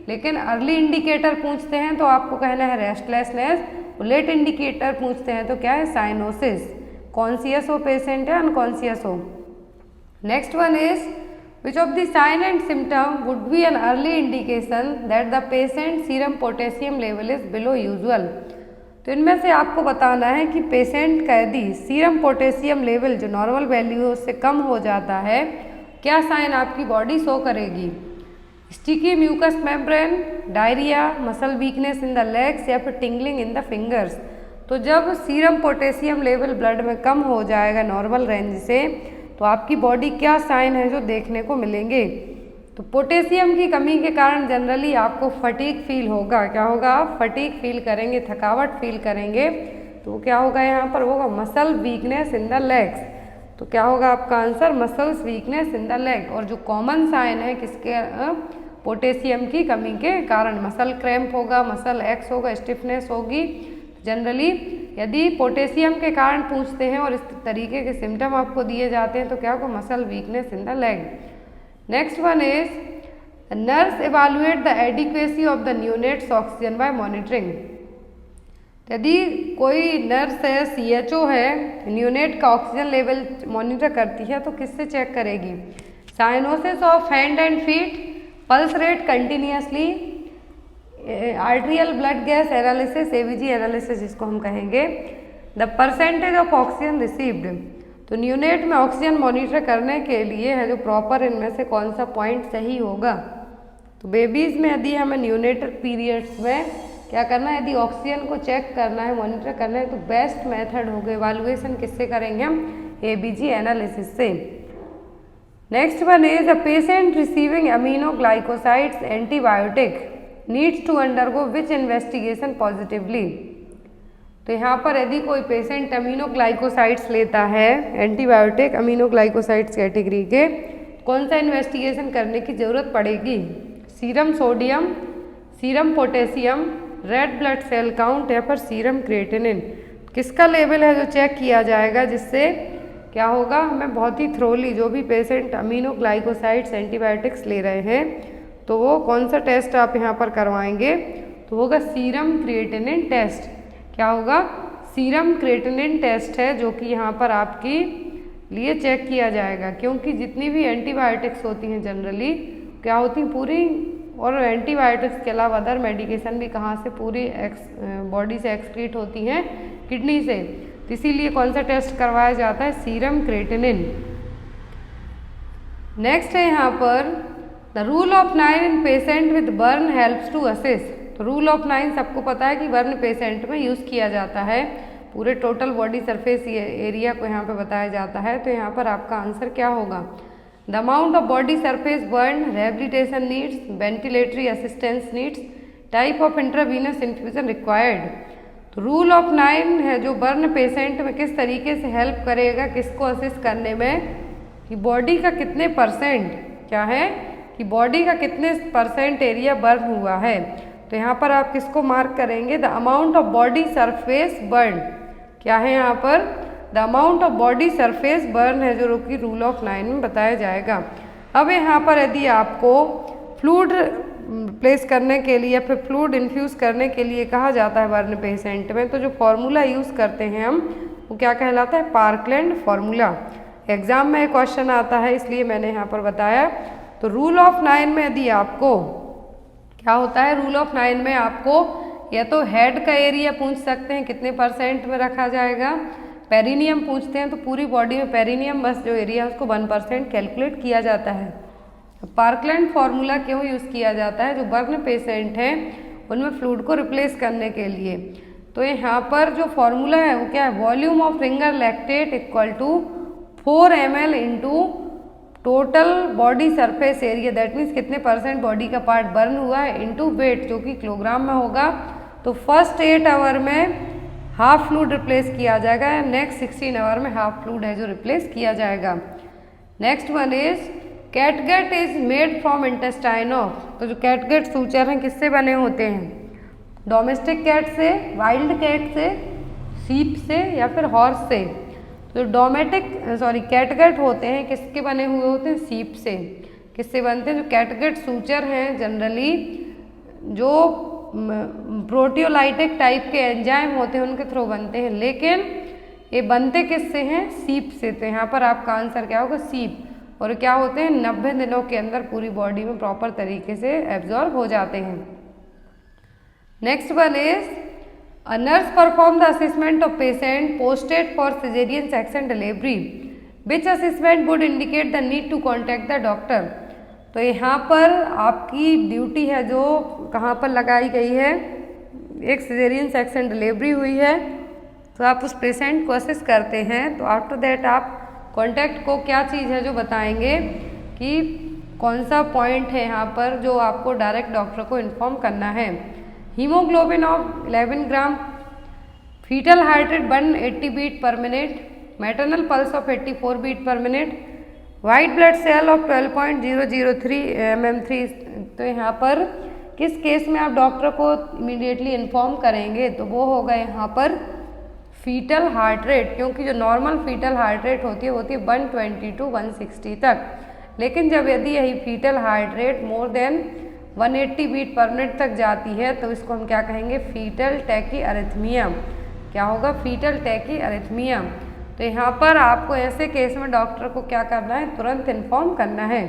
लेकिन अर्ली इंडिकेटर पूछते हैं तो आपको कहना है रेस्टलेसनेस, लेट इंडिकेटर पूछते हैं तो क्या है, साइनोसिस। कॉन्शियस हो पेशेंट है, अनकॉन्शियस हो। Next one is which of the sign and symptom would be an early indication that the patient serum potassium level is below usual. तो इनमें से आपको बताना है कि पेशेंट का यदि सीरम पोटेशियम लेवल जो नॉर्मल वैल्यू है उससे कम हो जाता है, क्या साइन आपकी बॉडी शो करेगी, sticky mucous membrane, diarrhoea, muscle weakness in the legs या फिर टिंगलिंग इन द फिंगर्स। तो जब सीरम पोटेशियम लेवल ब्लड में कम हो जाएगा नॉर्मल रेंज से तो आपकी बॉडी क्या साइन है जो देखने को मिलेंगे। तो पोटेशियम की कमी के कारण जनरली आपको फटीग फील होगा, क्या होगा, आप फटीग फील करेंगे, थकावट फील करेंगे। तो क्या होगा यहाँ पर, होगा muscle weakness in the legs. तो क्या होगा आपका answer, muscles weakness in the leg. और जो कॉमन साइन है किसके, पोटेशियम की कमी के कारण, मसल क्रैम्प होगा, मसल एक्स होगा, स्टिफनेस होगी। जनरली यदि पोटेशियम के कारण पूछते हैं और इस तरीके के सिम्टम आपको दिए जाते हैं तो क्या होगा, muscle weakness in the leg. Next one is nurse evaluate the adequacy of the neonates oxygen by monitoring. यदि कोई नर्स है, CHO है, न्यूनेट का ऑक्सीजन लेवल मॉनिटर करती है तो किससे चेक करेगी, cyanosis of hand and feet, pulse rate continuously, arterial blood gas analysis, ABG analysis जिसको हम कहेंगे, the percentage of oxygen received. तो न्यूनेट में ऑक्सीजन मॉनिटर करने के लिए है जो प्रॉपर इनमें से कौन सा पॉइंट सही होगा। तो बेबीज़ में यदि हमें न्यूनेटर पीरियड्स में क्या करना है, यदि ऑक्सीजन को चेक करना है, मॉनिटर करना है तो बेस्ट मेथड होगा इवैल्यूएशन किससे करेंगे हम, ABG एनालिसिस से। Next one is a patient receiving aminoglycosides antibiotic needs to undergo which investigation positively. तो यहाँ पर यदि कोई पेशेंट अमीनोग्लाइकोसाइड्स लेता है, एंटीबायोटिक अमीनोग्लाइकोसाइड्स कैटेगरी के, कौन सा इन्वेस्टिगेशन करने की ज़रूरत पड़ेगी, serum sodium, serum potassium, red blood cell count या फिर सीरम क्रिएटिनिन। किसका लेवल है जो चेक किया जाएगा, जिससे क्या होगा, हमें बहुत ही थ्रोली जो भी पेशेंट अमीनोग्लाइकोसाइड्स एंटीबायोटिक्स ले रहे हैं तो वो कौन सा टेस्ट आप यहाँ पर करवाएंगे, तो होगा सीरम क्रिएटिनिन टेस्ट। क्या होगा, सीरम क्रिएटिनिन टेस्ट है जो कि यहाँ पर आपकी लिए चेक किया जाएगा, क्योंकि जितनी भी एंटीबायोटिक्स होती हैं जनरली क्या होती हैं, पूरी और एंटीबायोटिक्स के अलावा अदर मेडिकेशन भी कहाँ से पूरी बॉडी से एक्सक्रीट होती हैं, किडनी से। तो इसीलिए कौन सा टेस्ट करवाया जाता है, सीरम क्रिएटिनिन। नेक्स्ट है यहाँ पर the rule of 9 in patient with burn helps to assess. तो रूल ऑफ 9 सबको पता है कि बर्न पेशेंट में यूज़ किया जाता है, पूरे टोटल बॉडी सरफेस एरिया को यहाँ पे बताया जाता है। तो यहाँ पर आपका आंसर क्या होगा, the amount of body surface burn, rehabilitation needs, ventilatory assistance needs, type of intravenous infusion required. तो रूल ऑफ 9 है जो बर्न पेशेंट में किस तरीके से हेल्प करेगा, किसको असिस्ट करने में, कि बॉडी का कितने परसेंट क्या है, कि बॉडी का कितने परसेंट एरिया बर्न हुआ है। तो यहाँ पर आप किसको मार्क करेंगे, the amount of body surface burn, क्या है यहाँ पर, the amount of body surface burn है जो कि रूल ऑफ 9 में बताया जाएगा। अब यहाँ पर यदि आपको फ्लूइड प्लेस करने के लिए या फिर फ्लूइड इन्फ्यूज़ करने के लिए कहा जाता है बर्न पेशेंट में, तो जो फॉर्मूला यूज़ करते हैं हम वो क्या कहलाता है, पार्कलैंड फार्मूला। एग्जाम में क्वेश्चन आता है इसलिए मैंने यहाँ पर बताया। तो रूल ऑफ 9 में यदि आपको क्या होता है, रूल ऑफ 9 में आपको या तो हेड का एरिया पूछ सकते हैं कितने परसेंट में रखा जाएगा, पेरिनियम पूछते हैं तो पूरी बॉडी में पेरिनियम बस जो एरिया है उसको 1% कैलकुलेट किया जाता है। पार्कलैंड फार्मूला क्यों यूज़ किया जाता है, जो बर्न पेशेंट हैं उनमें फ्लूइड को रिप्लेस करने के लिए। तो यहाँ पर जो फार्मूला है वो क्या है, volume of Ringer lactate equal to 4 ml into total body surface area, that means कितने परसेंट बॉडी का पार्ट बर्न हुआ है, इंटू वेट जो कि किलोग्राम में होगा। तो फर्स्ट 8 आवर में हाफ फ्लूइड रिप्लेस किया जाएगा, नेक्स्ट 16 आवर में हाफ फ्लूइड है जो रिप्लेस किया जाएगा। Next one is catgut is made from intestine of. तो जो कैटगट सूचर हैं किससे बने होते हैं, डोमेस्टिक कैट से, वाइल्ड कैट से, सीप से या फिर हॉर्स से। तो कैटगट होते हैं किसके बने हुए होते हैं, सीप से। किससे बनते हैं, जो कैटगट सूचर हैं जनरली जो प्रोटियोलाइटिक टाइप के एंजाइम होते हैं उनके थ्रू बनते हैं, लेकिन ये बनते किससे हैं, सीप से। तो यहाँ पर आपका आंसर क्या होगा, सीप। और क्या होते हैं, 90 दिनों के अंदर पूरी बॉडी में प्रॉपर तरीके से एब्जॉर्ब हो जाते हैं। Next one is A nurse performed the assessment of patient posted for cesarean section delivery. Which assessment would indicate the need to contact the doctor? तो यहाँ पर आपकी ड्यूटी है जो कहाँ पर लगाई गई है, एक सिजेरियन सेक्शन डिलीवरी हुई है तो आप उस पेशेंट को असिस्ट करते हैं। तो आफ्टर दैट आप कॉन्टैक्ट को क्या चीज़ है जो बताएंगे कि कौन सा पॉइंट है यहाँ पर जो आपको डायरेक्ट डॉक्टर को इन्फॉर्म करना है। Haemoglobin of 11 gram, fetal heart rate 180 beat per minute, maternal pulse of 84 beat per minute, white blood cell of 12.003 mm3। तो यहाँ पर किस केस में आप डॉक्टर को इमीडिएटली इन्फॉर्म करेंगे, तो वो होगा यहाँ पर फीटल हार्ट रेट, क्योंकि जो नॉर्मल फीटल हार्ट रेट होती है 120 to 160 तक। लेकिन जब यदि यही fetal heart rate more than 180 beat per minute तक जाती है तो इसको हम क्या कहेंगे, फीटल टैकी अरिथमिया। क्या होगा, फीटल टैकी अरिथमिया। तो यहाँ पर आपको ऐसे केस में डॉक्टर को क्या करना है, तुरंत इन्फॉर्म करना है।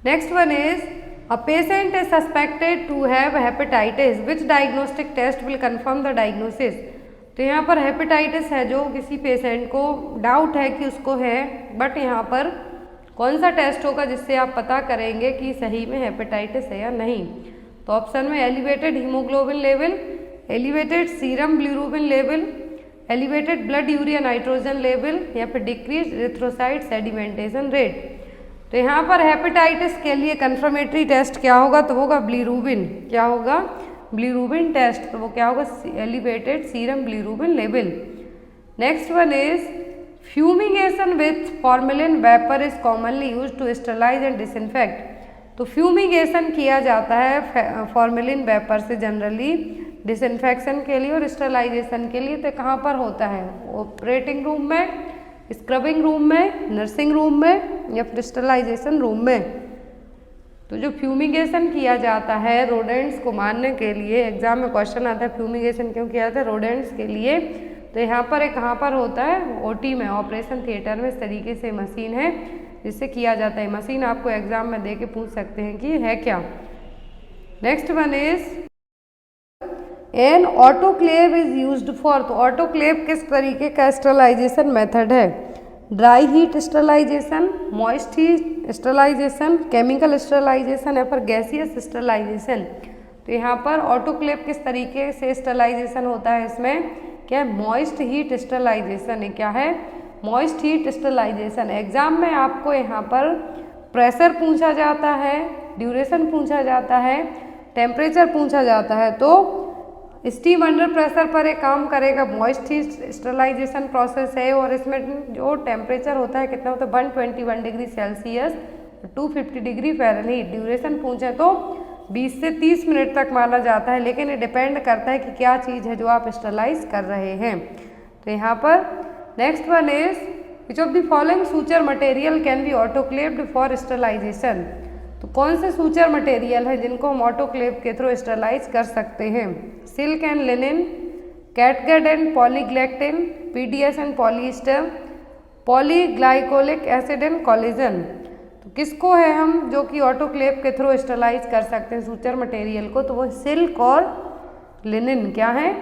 Next one is a patient is suspected to have hepatitis, which diagnostic test will confirm the diagnosis. तो यहाँ पर हेपेटाइटिस है जो किसी पेशेंट को डाउट है कि उसको है, बट यहाँ पर कौन सा टेस्ट होगा जिससे आप पता करेंगे कि सही में हेपेटाइटिस है या नहीं। तो ऑप्शन में elevated haemoglobin level, elevated serum bilirubin level, elevated blood urea nitrogen level या फिर डिक्रीज इरिथ्रोसाइट सेडिमेंटेशन रेट। तो यहाँ पर हेपेटाइटिस के लिए कंफर्मेटरी टेस्ट क्या होगा, तो होगा बिलिरुबिन। क्या होगा, बिलिरुबिन टेस्ट। तो वो क्या होगा, elevated serum bilirubin level. Next one is fumigation with formalin vapour is commonly used to sterilize and disinfect. तो फ्यूमिगेशन किया जाता है फॉर्मेलिन वेपर से जनरली डिसइंफेक्शन के लिए और स्टरलाइजेशन के लिए। तो कहाँ पर होता है, ऑपरेटिंग रूम में, स्क्रबिंग रूम में, नर्सिंग रूम में या फिर स्टरलाइजेशन रूम में। तो जो फ्यूमिगेशन किया जाता है रोडेंट्स को मारने के लिए, एग्जाम में क्वेश्चन आता है फ्यूमिगेशन क्यों किया जाता है रोडेंट्स के लिए, तो यहाँ पर कहाँ पर होता है, ओटी में, ऑपरेशन थिएटर में। इस तरीके से मशीन है जिससे किया जाता है। मशीन आपको एग्जाम में दे के पूछ सकते हैं कि है क्या। Next one is an autoclave is used for. तो ऑटोक्लेव किस तरीके का स्टरलाइजेशन मेथड है? Dry heat sterilization, moist heat sterilization, chemical sterilization या फिर गैसियस स्टरलाइजेशन। तो यहाँ पर ऑटोक्लेव किस तरीके से स्टरलाइजेशन होता है, इसमें क्या है? मॉइस्ट हीट स्टरलाइजेशन है। क्या है? Moist heat sterilization. एग्जाम में आपको यहाँ पर प्रेशर पूछा जाता है, ड्यूरेशन पूछा जाता है, टेम्परेचर पूछा जाता है। तो स्टीम अंडर प्रेशर पर एक काम करेगा, मॉइस्ट हीट स्टरलाइजेशन प्रोसेस है, और इसमें जो टेम्परेचर होता है कितना होता है? 121 degree Celsius, 250 degree Fahrenheit. Duration पूछे तो 20 से 30 मिनट तक माना जाता है, लेकिन ये डिपेंड करता है कि क्या चीज़ है जो आप स्टरलाइज कर रहे हैं। तो यहाँ पर next one is which of the following suture material can be autoclaved for sterilization. तो कौन से सूचर मटेरियल है जिनको हम ऑटोक्लेव के थ्रू स्टरलाइज कर सकते हैं? Silk and linen, catgut and polyglactin, PDS and polyester, polyglycolic acid and collagen. तो किसको है हम जो कि ऑटोक्लेव के थ्रू स्टरलाइज कर सकते हैं सूचर मटेरियल को? तो वो सिल्क और लिनन। क्या है?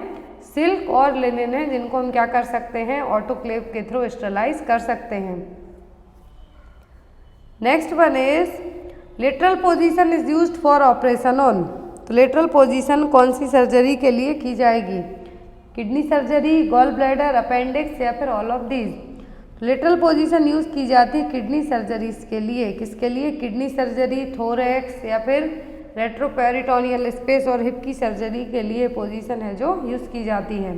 सिल्क और लिनन है जिनको हम क्या कर सकते हैं? ऑटोक्लेव के थ्रू स्टरलाइज कर सकते हैं। Next one is lateral position is used for operation on. तो लेटरल पोजीशन कौन सी सर्जरी के लिए की जाएगी? Kidney surgery, gall bladder, appendix या फिर all of these. Lateral position use की जाती है किडनी सर्जरीज के लिए। किसके लिए? किडनी सर्जरी, थोरैक्स या फिर रेट्रोपेरिटोनियल स्पेस और हिप की सर्जरी के लिए पोजीशन है जो यूज की जाती है।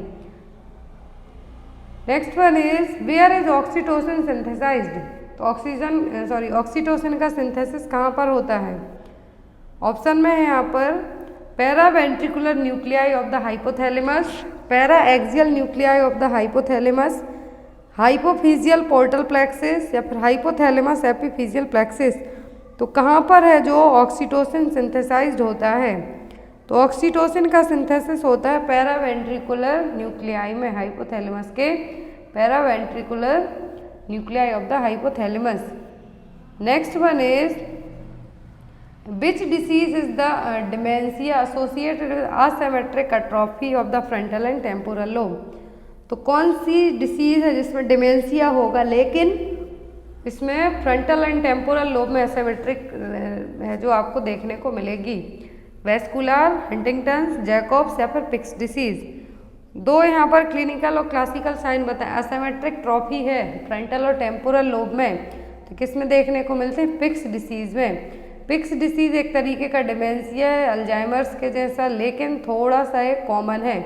Next one is where is oxytocin synthesized. तो ऑक्सीटोसिन का सिंथेसिस कहाँ पर होता है? ऑप्शन में है यहाँ पर paraventricular nuclei of the hypothalamus, para axial nuclei of the hypothalamus, hypophyseal portal plexus या फिर हाइपोथैलेमस एपिफिजियल प्लेक्सिस। तो कहाँ पर है जो ऑक्सीटोसिन सिंथेसाइज्ड होता है? तो ऑक्सीटोसिन का सिंथेसिस होता है पैरा वेंट्रिकुलर न्यूक्लियाई में, हाइपोथैलेमस के para ventricular nuclei of the hypothalamus. Next one is which disease is the dementia associated with asymmetric atrophy of the frontal and temporal lobe. तो कौन सी डिसीज है जिसमें डिमेंशिया होगा लेकिन इसमें फ्रंटल एंड टेम्पोरल लोब में एसिमेट्रिक है जो आपको देखने को मिलेगी? वेस्कुलर, हंटिंगटन्स, जैकॉब्स या फिर पिक्स डिसीज। दो यहाँ पर क्लिनिकल और क्लासिकल साइन बताएं। एसिमेट्रिक ट्रॉफी है फ्रंटल और टेम्पोरल लोब में, तो किस में देखने को मिलते हैं? पिक्स डिसीज में। पिक्स डिसीज एक तरीके का डिमेंशिया है अल्जाइमर्स के जैसा, लेकिन थोड़ा सा एक कॉमन है,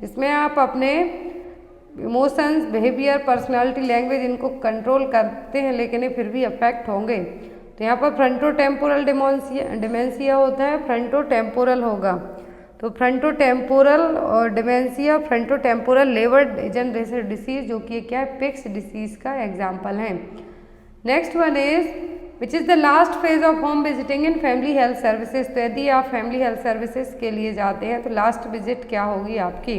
जिसमें आप अपने इमोशंस, बिहेवियर, पर्सनालिटी, लैंग्वेज इनको कंट्रोल करते हैं लेकिन ये फिर भी अफेक्ट होंगे। तो यहाँ पर फ्रंटो टेम्पोरल डिमेंशिया होता है, फ्रंटो टेम्पोरल होगा। तो फ्रंटो टेम्पोरल और dementia, fronto temporal labour degeneration disease जो कि क्या है? पिक्स डिसीज का एग्जाम्पल है। Next one is which is the last phase of home visiting in family health services. तो यदि आप फैमिली हेल्थ सर्विसेज के लिए जाते हैं तो लास्ट विजिट क्या होगी आपकी?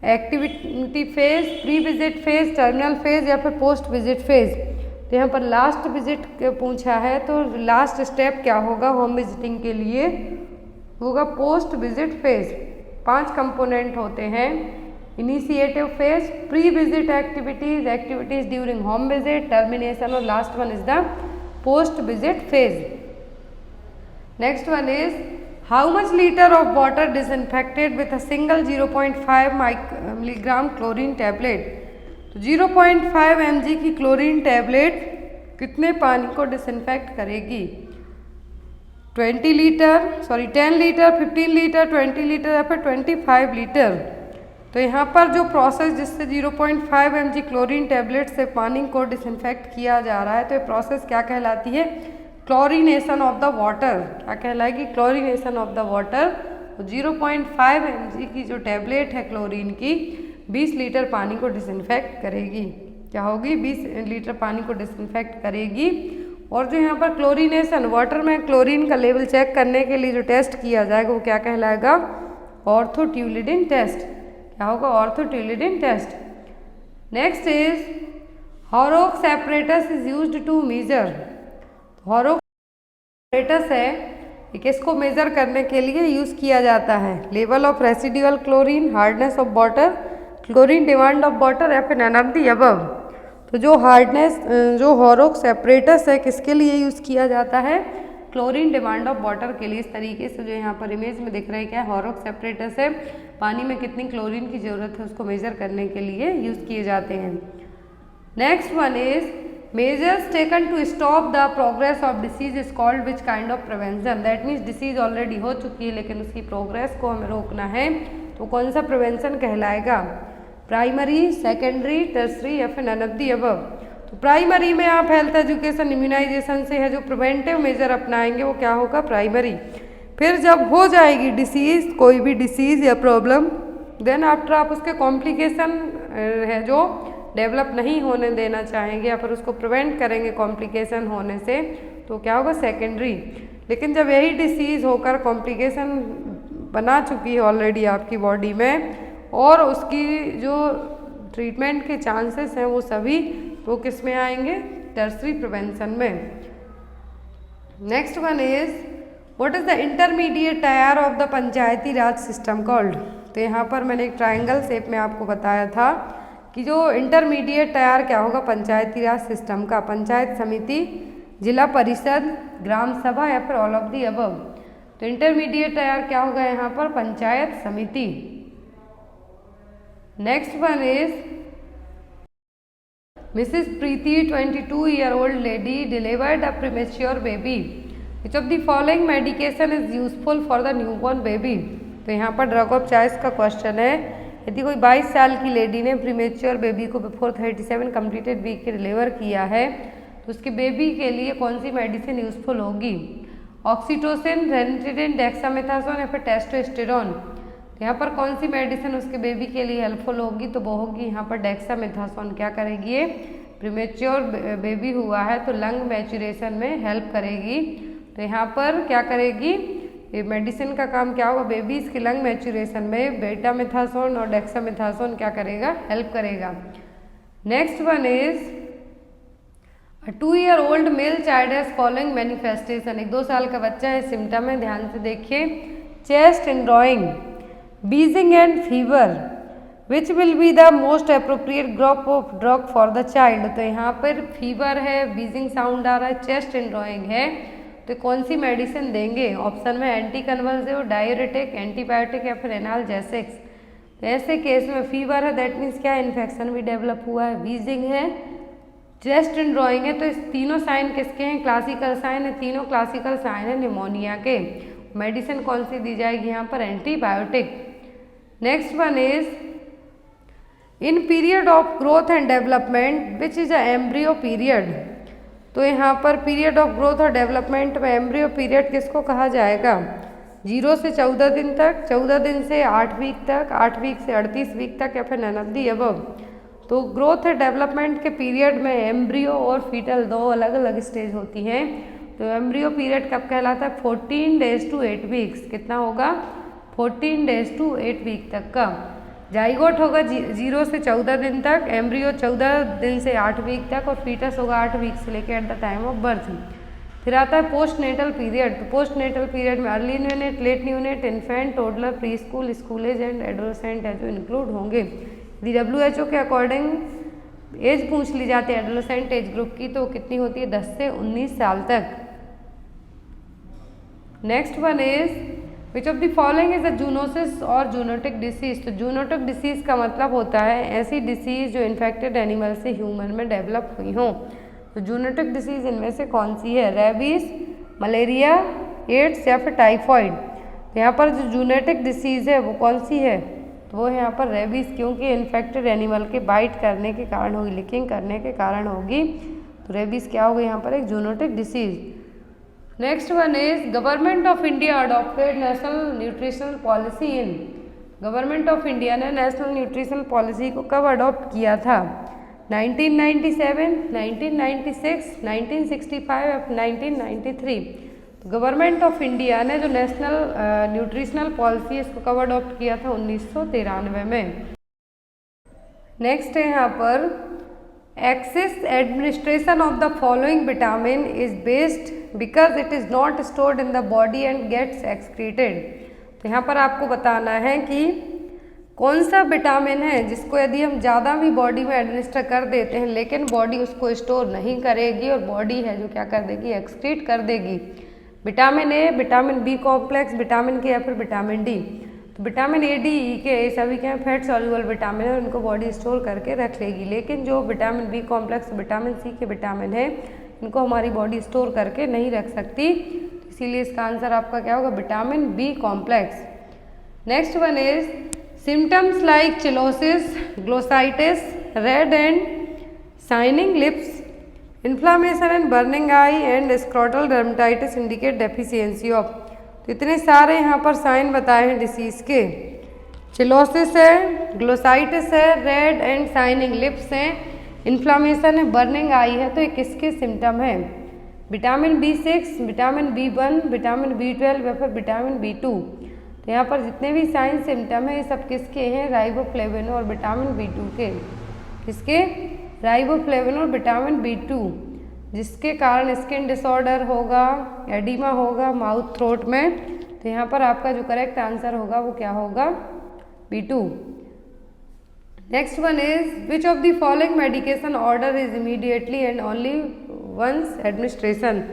Activity phase, pre visit phase, terminal phase या फिर पोस्ट विजिट फेज। तो यहाँ पर लास्ट विजिट पूछा है, तो लास्ट स्टेप क्या होगा होम विजिटिंग के लिए? होगा पोस्ट विजिट फेज। 5 कंपोनेंट होते हैं। Initiative phase, pre visit activities, activities during home visit, termination और last one is the post visit phase. Next one is how much litre of water disinfected with a single 0.5 milligram chlorine tablet. तो 0.5 mg की क्लोरीन टैबलेट कितने पानी को डिसइंफेक्ट करेगी? 10 लीटर, 15 लीटर, 20 लीटर या फिर 25 लीटर। तो यहाँ पर जो प्रोसेस जिससे 0.5 mg क्लोरीन टैबलेट से पानी को डिसइंफेक्ट किया जा रहा है, तो ये प्रोसेस क्या कहलाती है? Chlorination of the water. क्या कहलाएगी? Chlorination of the water. तो 0.5 mg की जो टैबलेट है क्लोरीन की 20 लीटर पानी को डिसइंफेक्ट करेगी। क्या होगी? 20 लीटर पानी को डिसइंफेक्ट करेगी। और जो यहाँ पर क्लोरीनेशन, वाटर में क्लोरीन का लेवल चेक करने के लिए जो टेस्ट किया जाएगा वो क्या कहलाएगा? Orthotolidine test. क्या होगा? Orthotolidine test. Next is Horrocks apparatus is used to measure. Horrocks apparatus है, ये किसको मेजर करने के लिए यूज़ किया जाता है? Level of residual chlorine, hardness of water, chlorine demand of water या फिर नन ऑफ द अबव। तो जो हार्डनेस, जो हॉरोक्स एपरेटस है किसके लिए यूज़ किया जाता है? क्लोरीन डिमांड ऑफ वाटर के लिए। इस तरीके से जो यहाँ पर इमेज में दिख रहा है क्या है, हॉरोक्स एपरेटस है, पानी में कितनी क्लोरीन की ज़रूरत है उसको मेजर करने के लिए यूज़ किए जाते हैं। Next one is measures taken to stop the progress of disease is called which kind of prevention? That means disease already हो चुकी है लेकिन उसकी प्रोग्रेस को हमें रोकना है तो कौन सा प्रिवेंशन कहलाएगा? प्राइमरी, सेकेंडरी, टर्सरी या फिर नन ऑफ द अबव। तो प्राइमरी में आप हेल्थ एजुकेशन इम्यूनाइजेशन से है जो प्रिवेंटिव मेजर अपनाएंगे वो क्या होगा? प्राइमरी। फिर जब हो जाएगी डिसीज़, कोई भी डिसीज़ या प्रॉब्लम, देन आफ्टर आप उसके कॉम्प्लिकेशन है जो डेवलप नहीं होने देना चाहेंगे या फिर उसको प्रिवेंट करेंगे कॉम्प्लिकेशन होने से, तो क्या होगा? सेकेंडरी। लेकिन जब यही डिसीज़ होकर कॉम्प्लिकेशन बना चुकी है ऑलरेडी आपकी बॉडी में और उसकी जो ट्रीटमेंट के चांसेस हैं वो सभी वो किस में आएंगे? टर्सरी प्रिवेंशन में। Next one is what is the intermediate tyre of the Panchayati Raj system called? तो यहाँ पर मैंने एक ट्राइंगल शेप में आपको बताया था कि जो इंटरमीडिएट टायर क्या होगा पंचायती राज सिस्टम का? पंचायत समिति, जिला परिषद, ग्राम सभा या फिर ऑल ऑफ दी अबव। तो इंटरमीडिएट टायर क्या होगा यहाँ पर? पंचायत समिति। Next one is Mrs Preeti 22-year-old lady delivered a premature baby, which of the following medication is useful for the newborn baby? तो यहाँ पर ड्रग ऑफ चॉइस का क्वेश्चन है। यदि कोई 22 साल की लेडी ने प्रीमेच्योर बेबी को बिफोर 37 कंप्लीटेड वीक के डिलीवर किया है तो उसके बेबी के लिए कौन सी मेडिसिन यूजफुल होगी? ऑक्सीटोसिन, रेनिटिडिन, डेक्सामेथासोन या फिर टेस्टोस्टेरोन। तो यहाँ पर कौन सी मेडिसिन उसके बेबी के लिए हेल्पफुल होगी? तो वो होगी यहाँ पर डेक्सामेथासोन। क्या करेगी ये? प्रीमेच्योर बेबी हुआ है तो लंग मैच्यूरेशन में हेल्प करेगी। तो यहाँ पर क्या करेगी? ये मेडिसिन का काम क्या होगा? बेबीज की लंग मैच्यूरेशन में बेटामेथासोन और डेक्सामेथासोन क्या करेगा? हेल्प करेगा। Next one is a 2-year-old male child has following manifestation. एक 2 साल का बच्चा है, सिम्टम है, ध्यान से देखिए। Chest and drawing, Beijing and fever, which will be the most appropriate group of drug for the child? तो यहाँ पर फीवर है, बीजिंग साउंड आ रहा है, चेस्ट एंड ड्रॉइंग है, तो कौन सी मेडिसिन देंगे? ऑप्शन में एंटी कन्वल्सिव, डायूरेटिक, एंटीबायोटिक या फिर एनाल्जेसिक्स। तो ऐसे केस में फीवर है दैट मीन्स क्या? इन्फेक्शन भी डेवलप हुआ है, वीजिंग है, चेस्ट एंड ड्रॉइंग है, तो इस तीनों साइन किसके हैं? क्लासिकल साइन है, तीनों क्लासिकल साइन है निमोनिया के। मेडिसिन कौन सी दी जाएगी यहाँ पर? Antibiotic. Next one is in period of growth and development which is a embryo period. तो यहाँ पर पीरियड ऑफ ग्रोथ और डेवलपमेंट में एम्ब्रियो पीरियड किसको कहा जाएगा? 0 से 14 दिन तक, 14 दिन से 8 वीक तक, 8 वीक से 38 वीक तक या फिर नन ऑफ द अबव। तो ग्रोथ और डेवलपमेंट के पीरियड में एम्ब्रियो और फीटल 2 अलग अलग स्टेज होती हैं। तो एम्ब्रियो पीरियड कब कहलाता है? 14 days to 8 weeks। कितना होगा? 14 days to 8 वीक तक का। जाइगोट होगा 0 से 14 दिन तक, एम्ब्रियो 14 दिन से 8 वीक तक और फीटस होगा 8 वीक से लेकर at the time of birth. फिर आता है पोस्ट नेटल पीरियड। तो पोस्ट नेटल पीरियड में early neonate, late neonate, infant, toddler, preschool, school age and adolescent है जो इंक्लूड होंगे। यदि WHO के अकॉर्डिंग एज पूछ ली जाती है एडोलसेंट एज ग्रुप की तो कितनी होती है? 10 से 19 साल तक। Next one is which of the following is a zoonosis और जूनोटिक डिसीज। तो जूनोटिक डिसीज का मतलब होता है ऐसी डिसीज जो इन्फेक्टेड एनिमल से ह्यूमन में डेवलप हुई हों। तो जूनोटिक डिसीज इनमें से कौन सी है? रेबीज, मलेरिया, एड्स या फिर टाइफॉइड। तो यहाँ पर जो जूनोटिक डिसीज है वो कौन सी है? तो वो यहाँ पर रेबीज, क्योंकि इन्फेक्टेड एनिमल के बाइट करने के कारण होगी, लिकिंग करने के कारण होगी। तो रेबीज क्या होगी यहाँ पर? एक zoonotic disease. Next one is government of India adopted national nutritional policy in. Government of India ने नेशनल न्यूट्रिशनल पॉलिसी को कब अडॉप्ट किया था? 1997, 1996, 1965 या 1993। तो गवर्नमेंट ऑफ इंडिया ने जो नेशनल न्यूट्रिशनल पॉलिसी इसको कब अडॉप्ट किया था? 1993 में। नेक्स्ट है यहाँ पर Excess administration of the following vitamin is based because it is not stored in the body and gets excreted। तो यहाँ पर आपको बताना है कि कौन सा विटामिन है जिसको यदि हम ज़्यादा भी बॉडी में एडमिनिस्टर कर देते हैं लेकिन बॉडी उसको स्टोर नहीं करेगी और बॉडी है जो क्या कर देगी, एक्सक्रीट कर देगी। Vitamin A, vitamin B complex, vitamin K या फिर विटामिन डी। तो विटामिन ए, डी, ई के सभी क्या फैट सॉल्युबल विटामिन है, उनको बॉडी स्टोर करके रख लेगी। लेकिन जो vitamin B complex, vitamin C के विटामिन है, इनको हमारी बॉडी स्टोर करके नहीं रख सकती। तो इसीलिए इसका आंसर आपका क्या होगा, vitamin B complex. Next one is symptoms like cheilosis, glossitis, red and shining lips, inflammation and burning eye and scrotal dermatitis indicate deficiency of. तो इतने सारे यहाँ पर साइन बताए हैं डिसीज के। चिलोसिस है, ग्लोसाइटिस है, रेड एंड शाइनिंग लिप्स हैं, इन्फ्लामेशन है, बर्निंग आई है। तो ये किसके सिम्टम हैं? Vitamin B6, vitamin B1, vitamin B12 या फिर विटामिन B2। तो यहाँ पर जितने भी साइन सिम्टम हैं ये सब किसके हैं? राइबोफ्लेविन और विटामिन B2 के। किसके? राइबोफ्लेविन और विटामिन B2, जिसके कारण स्किन डिसऑर्डर होगा, एडिमा होगा माउथ थ्रोट में। तो यहाँ पर आपका जो करेक्ट आंसर होगा वो क्या होगा? B2। Next one is which of the following medication order is immediately and only once administration.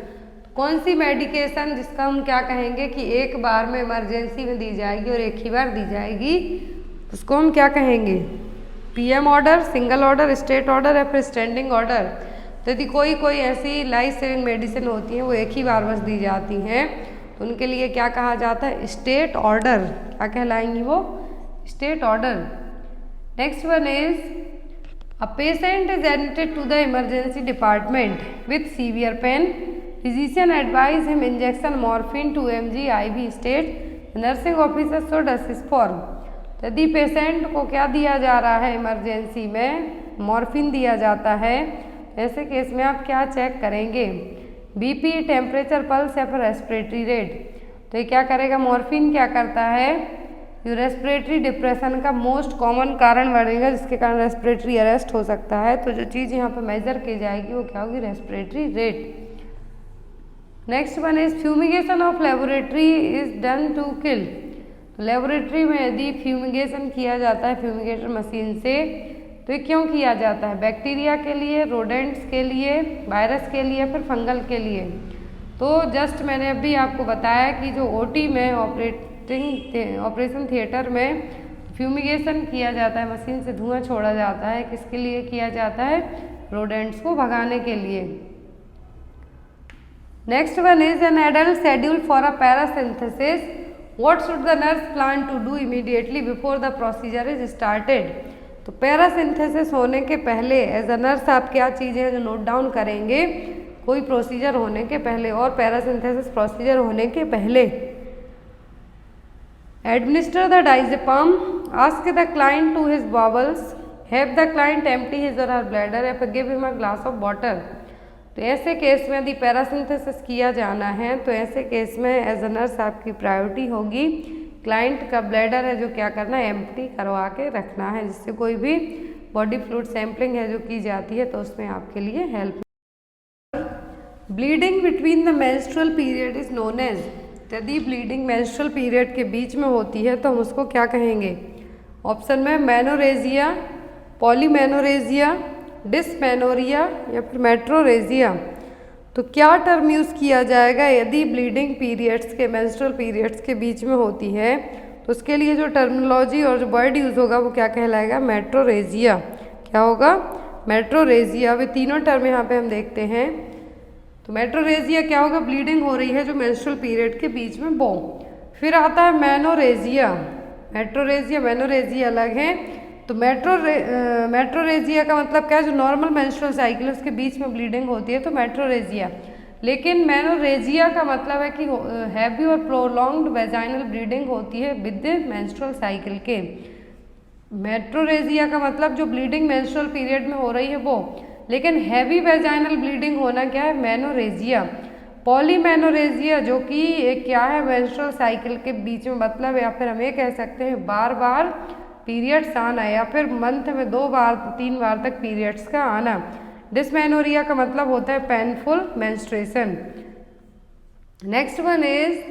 कौन सी मेडिकेशन जिसका हम क्या कहेंगे कि एक बार में इमरजेंसी में दी जाएगी और एक ही बार दी जाएगी, उसको हम क्या कहेंगे? PM order, single order, state order या फिर स्टैंडिंग ऑर्डर। तो यदि कोई ऐसी लाइफ सेविंग मेडिसिन होती हैं वो एक ही बार बस दी जाती हैं तो उनके लिए क्या कहा जाता है? Stat order. क्या कहलाएंगी वो? Stat order. Next one is a patient is admitted to the emergency department with severe pain, physician advise him injection morphine 2 mg IV stat, nursing officer should assist for. यदि पेशेंट को क्या दिया जा रहा है इमरजेंसी में? मॉर्फिन दिया जाता है। ऐसे केस में आप क्या चेक करेंगे? BP, टेम्परेचर, पल्स या फिर रेस्पिरेटरी रेट। तो ये क्या करेगा? मॉर्फिन क्या करता है? जो रेस्पिरेटरी डिप्रेशन का मोस्ट कॉमन कारण बनेगा जिसके कारण रेस्पिरेटरी अरेस्ट हो सकता है। तो जो चीज़ यहाँ पर मेजर की जाएगी वो क्या होगी? Respiratory rate. Next one is fumigation of laboratory is done to kill. Laboratory में यदि फ्यूमिगेशन किया जाता है फ्यूमिगेटर मशीन से तो ये क्यों किया जाता है? बैक्टीरिया के लिए, रोडेंट्स के लिए, वायरस के लिए, फिर फंगल के लिए। तो जस्ट मैंने अभी आपको बताया कि जो OT में ऑपरेशन थिएटर में फ्यूमिगेशन किया जाता है, मशीन से धुआं छोड़ा जाता है, किसके लिए किया जाता है? रोडेंट्स को भगाने के लिए। Next one is an adult schedule for a paracentesis, what should the nurse plan to do immediately before the procedure is started. तो पैरासिंथेसिस होने के पहले एज अ नर्स आप क्या चीज़ें जो नोट डाउन करेंगे कोई प्रोसीजर होने के पहले और पैरासिंथेसिस प्रोसीजर होने के पहले? Administer the diazepam, ask the client to his bowels, have the client empty his और हर ब्लैडर या फिर give him a glass of water. तो ऐसे केस में यदि पैरासिंथेसिस किया जाना है तो ऐसे केस में एज अ नर्स आपकी प्रायोरिटी होगी क्लाइंट का ब्लैडर है जो क्या करना है? एम्प्टी करवा के रखना है, जिससे कोई भी बॉडी फ्लूइड सैंपलिंग है जो की जाती है तो उसमें आपके लिए help. Bleeding between the menstrual period is known as. यदि ब्लीडिंग मेंस्ट्रुअल पीरियड के बीच में होती है तो हम उसको क्या कहेंगे? ऑप्शन में मेनोरेजिया, पॉलीमेनोरेजिया, डिस्मेनोरिया या फिर मेट्रोरेजिया। तो क्या टर्म यूज़ किया जाएगा यदि ब्लीडिंग पीरियड्स के मेंस्ट्रुअल पीरियड्स के बीच में होती है? तो उसके लिए जो टर्मिनोलॉजी और जो वर्ड यूज़ होगा वो क्या कहलाएगा? मेट्रोरेजिया। क्या होगा? मेट्रोरेजिया। वे तीनों टर्म यहाँ पे हम देखते हैं। तो मेट्रोरेजिया क्या होगा? ब्लीडिंग हो रही है जो मेंस्ट्रुअल पीरियड के बीच में वो। फिर आता है मेनोरेजिया। मेट्रोरेजिया, मेनोरेजिया अलग है। तो मेट्रोरेजिया का मतलब क्या है? जो नॉर्मल मेंस्ट्रुअल साइकिल है उसके बीच में ब्लीडिंग होती है तो मेट्रोरेजिया। लेकिन मेनोरेजिया का मतलब है कि हैवी और प्रोलॉन्ग्ड वेजाइनल ब्लीडिंग होती है विद मेंस्ट्रुअल साइकिल के। मेट्रोरेजिया का मतलब जो ब्लीडिंग मेंस्ट्रुअल पीरियड में हो रही है वो। लेकिन हैवी वेजाइनल ब्लीडिंग होना क्या है? मेनोरेजिया। पॉलीमेनोरेजिया जो कि एक क्या है? मेंस्ट्रुअल साइकिल के बीच में मतलब, या फिर हम ये कह सकते हैं बार बार पीरियड्स आना या फिर मंथ में 2 बार 3 बार तक पीरियड्स का आना। डिस्मेनोरिया का मतलब होता है painful menstruation. Next one is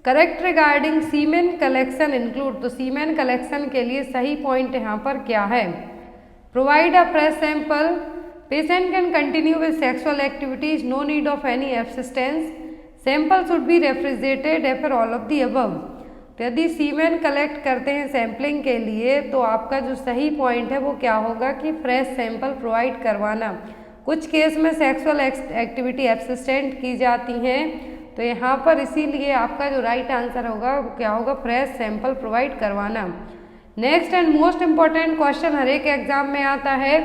correct regarding semen collection include. तो सीमेन कलेक्शन के लिए सही पॉइंट यहाँ पर क्या है? Provide a fresh sample, patient can continue with sexual activities, no need of any abstinence, sample should be refrigerated या फिर ऑल ऑफ दी अबव। तो यदि सीमेन कलेक्ट करते हैं सैम्पलिंग के लिए तो आपका जो सही पॉइंट है वो क्या होगा कि फ्रेश सैंपल प्रोवाइड करवाना। कुछ केस में सेक्सुअल एक्टिविटी एब्सिस्टेंट की जाती हैं, तो यहाँ पर इसीलिए आपका जो राइट आंसर होगा वो क्या होगा? फ्रेश सैंपल प्रोवाइड करवाना। Next and most important question हर एक एग्जाम में आता है,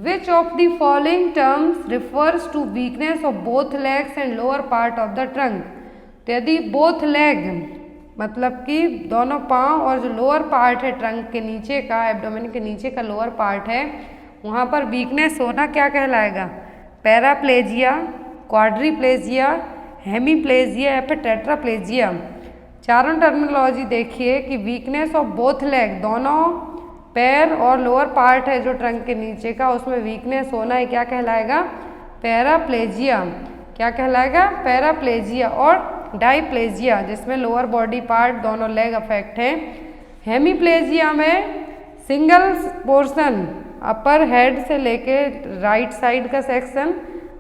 which of the following terms refers to weakness of both legs and lower part of the trunk. तो यदि बोथ लेग मतलब कि दोनों पाँव और जो लोअर पार्ट है ट्रंक के नीचे का, एब्डोमेन के नीचे का लोअर पार्ट है, वहाँ पर वीकनेस होना क्या कहलाएगा? पैराप्लेजिया, क्वाड्रीप्लेजिया, हेमीप्लेजिया या फिर टेट्राप्लेजिया। चारों टर्मिनोलॉजी देखिए कि वीकनेस ऑफ बोथ लेग, दोनों पैर और लोअर पार्ट है जो ट्रंक के नीचे का, उसमें वीकनेस होना है क्या कहलाएगा? पैराप्लेजिया। क्या कहलाएगा? पैराप्लेजिया। और डाइप्लेजिया जिसमें लोअर बॉडी पार्ट दोनों लेग अफेक्ट है। हेमीप्लेजिया में सिंगल पोर्शन अपर हेड से लेके राइट साइड का सेक्शन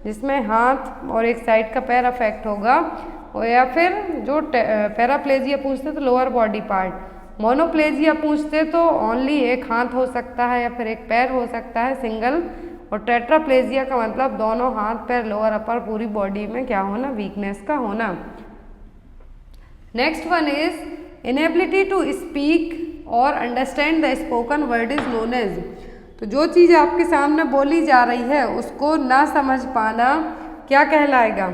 जिसमें हाथ और एक साइड का पैर अफेक्ट होगा, और या फिर जो पैराप्लेजिया पूछते तो लोअर बॉडी पार्ट। मोनोप्लेजिया पूछते तो ओनली एक हाथ हो सकता है या फिर एक पैर हो सकता है सिंगल। और टेट्राप्लेजिया का मतलब दोनों हाथ पैर लोअर अपर पूरी बॉडी में क्या होना? वीकनेस का होना। Next one is inability to speak और understand the spoken word is known as. तो जो चीज़ आपके सामने बोली जा रही है उसको ना समझ पाना क्या कहलाएगा?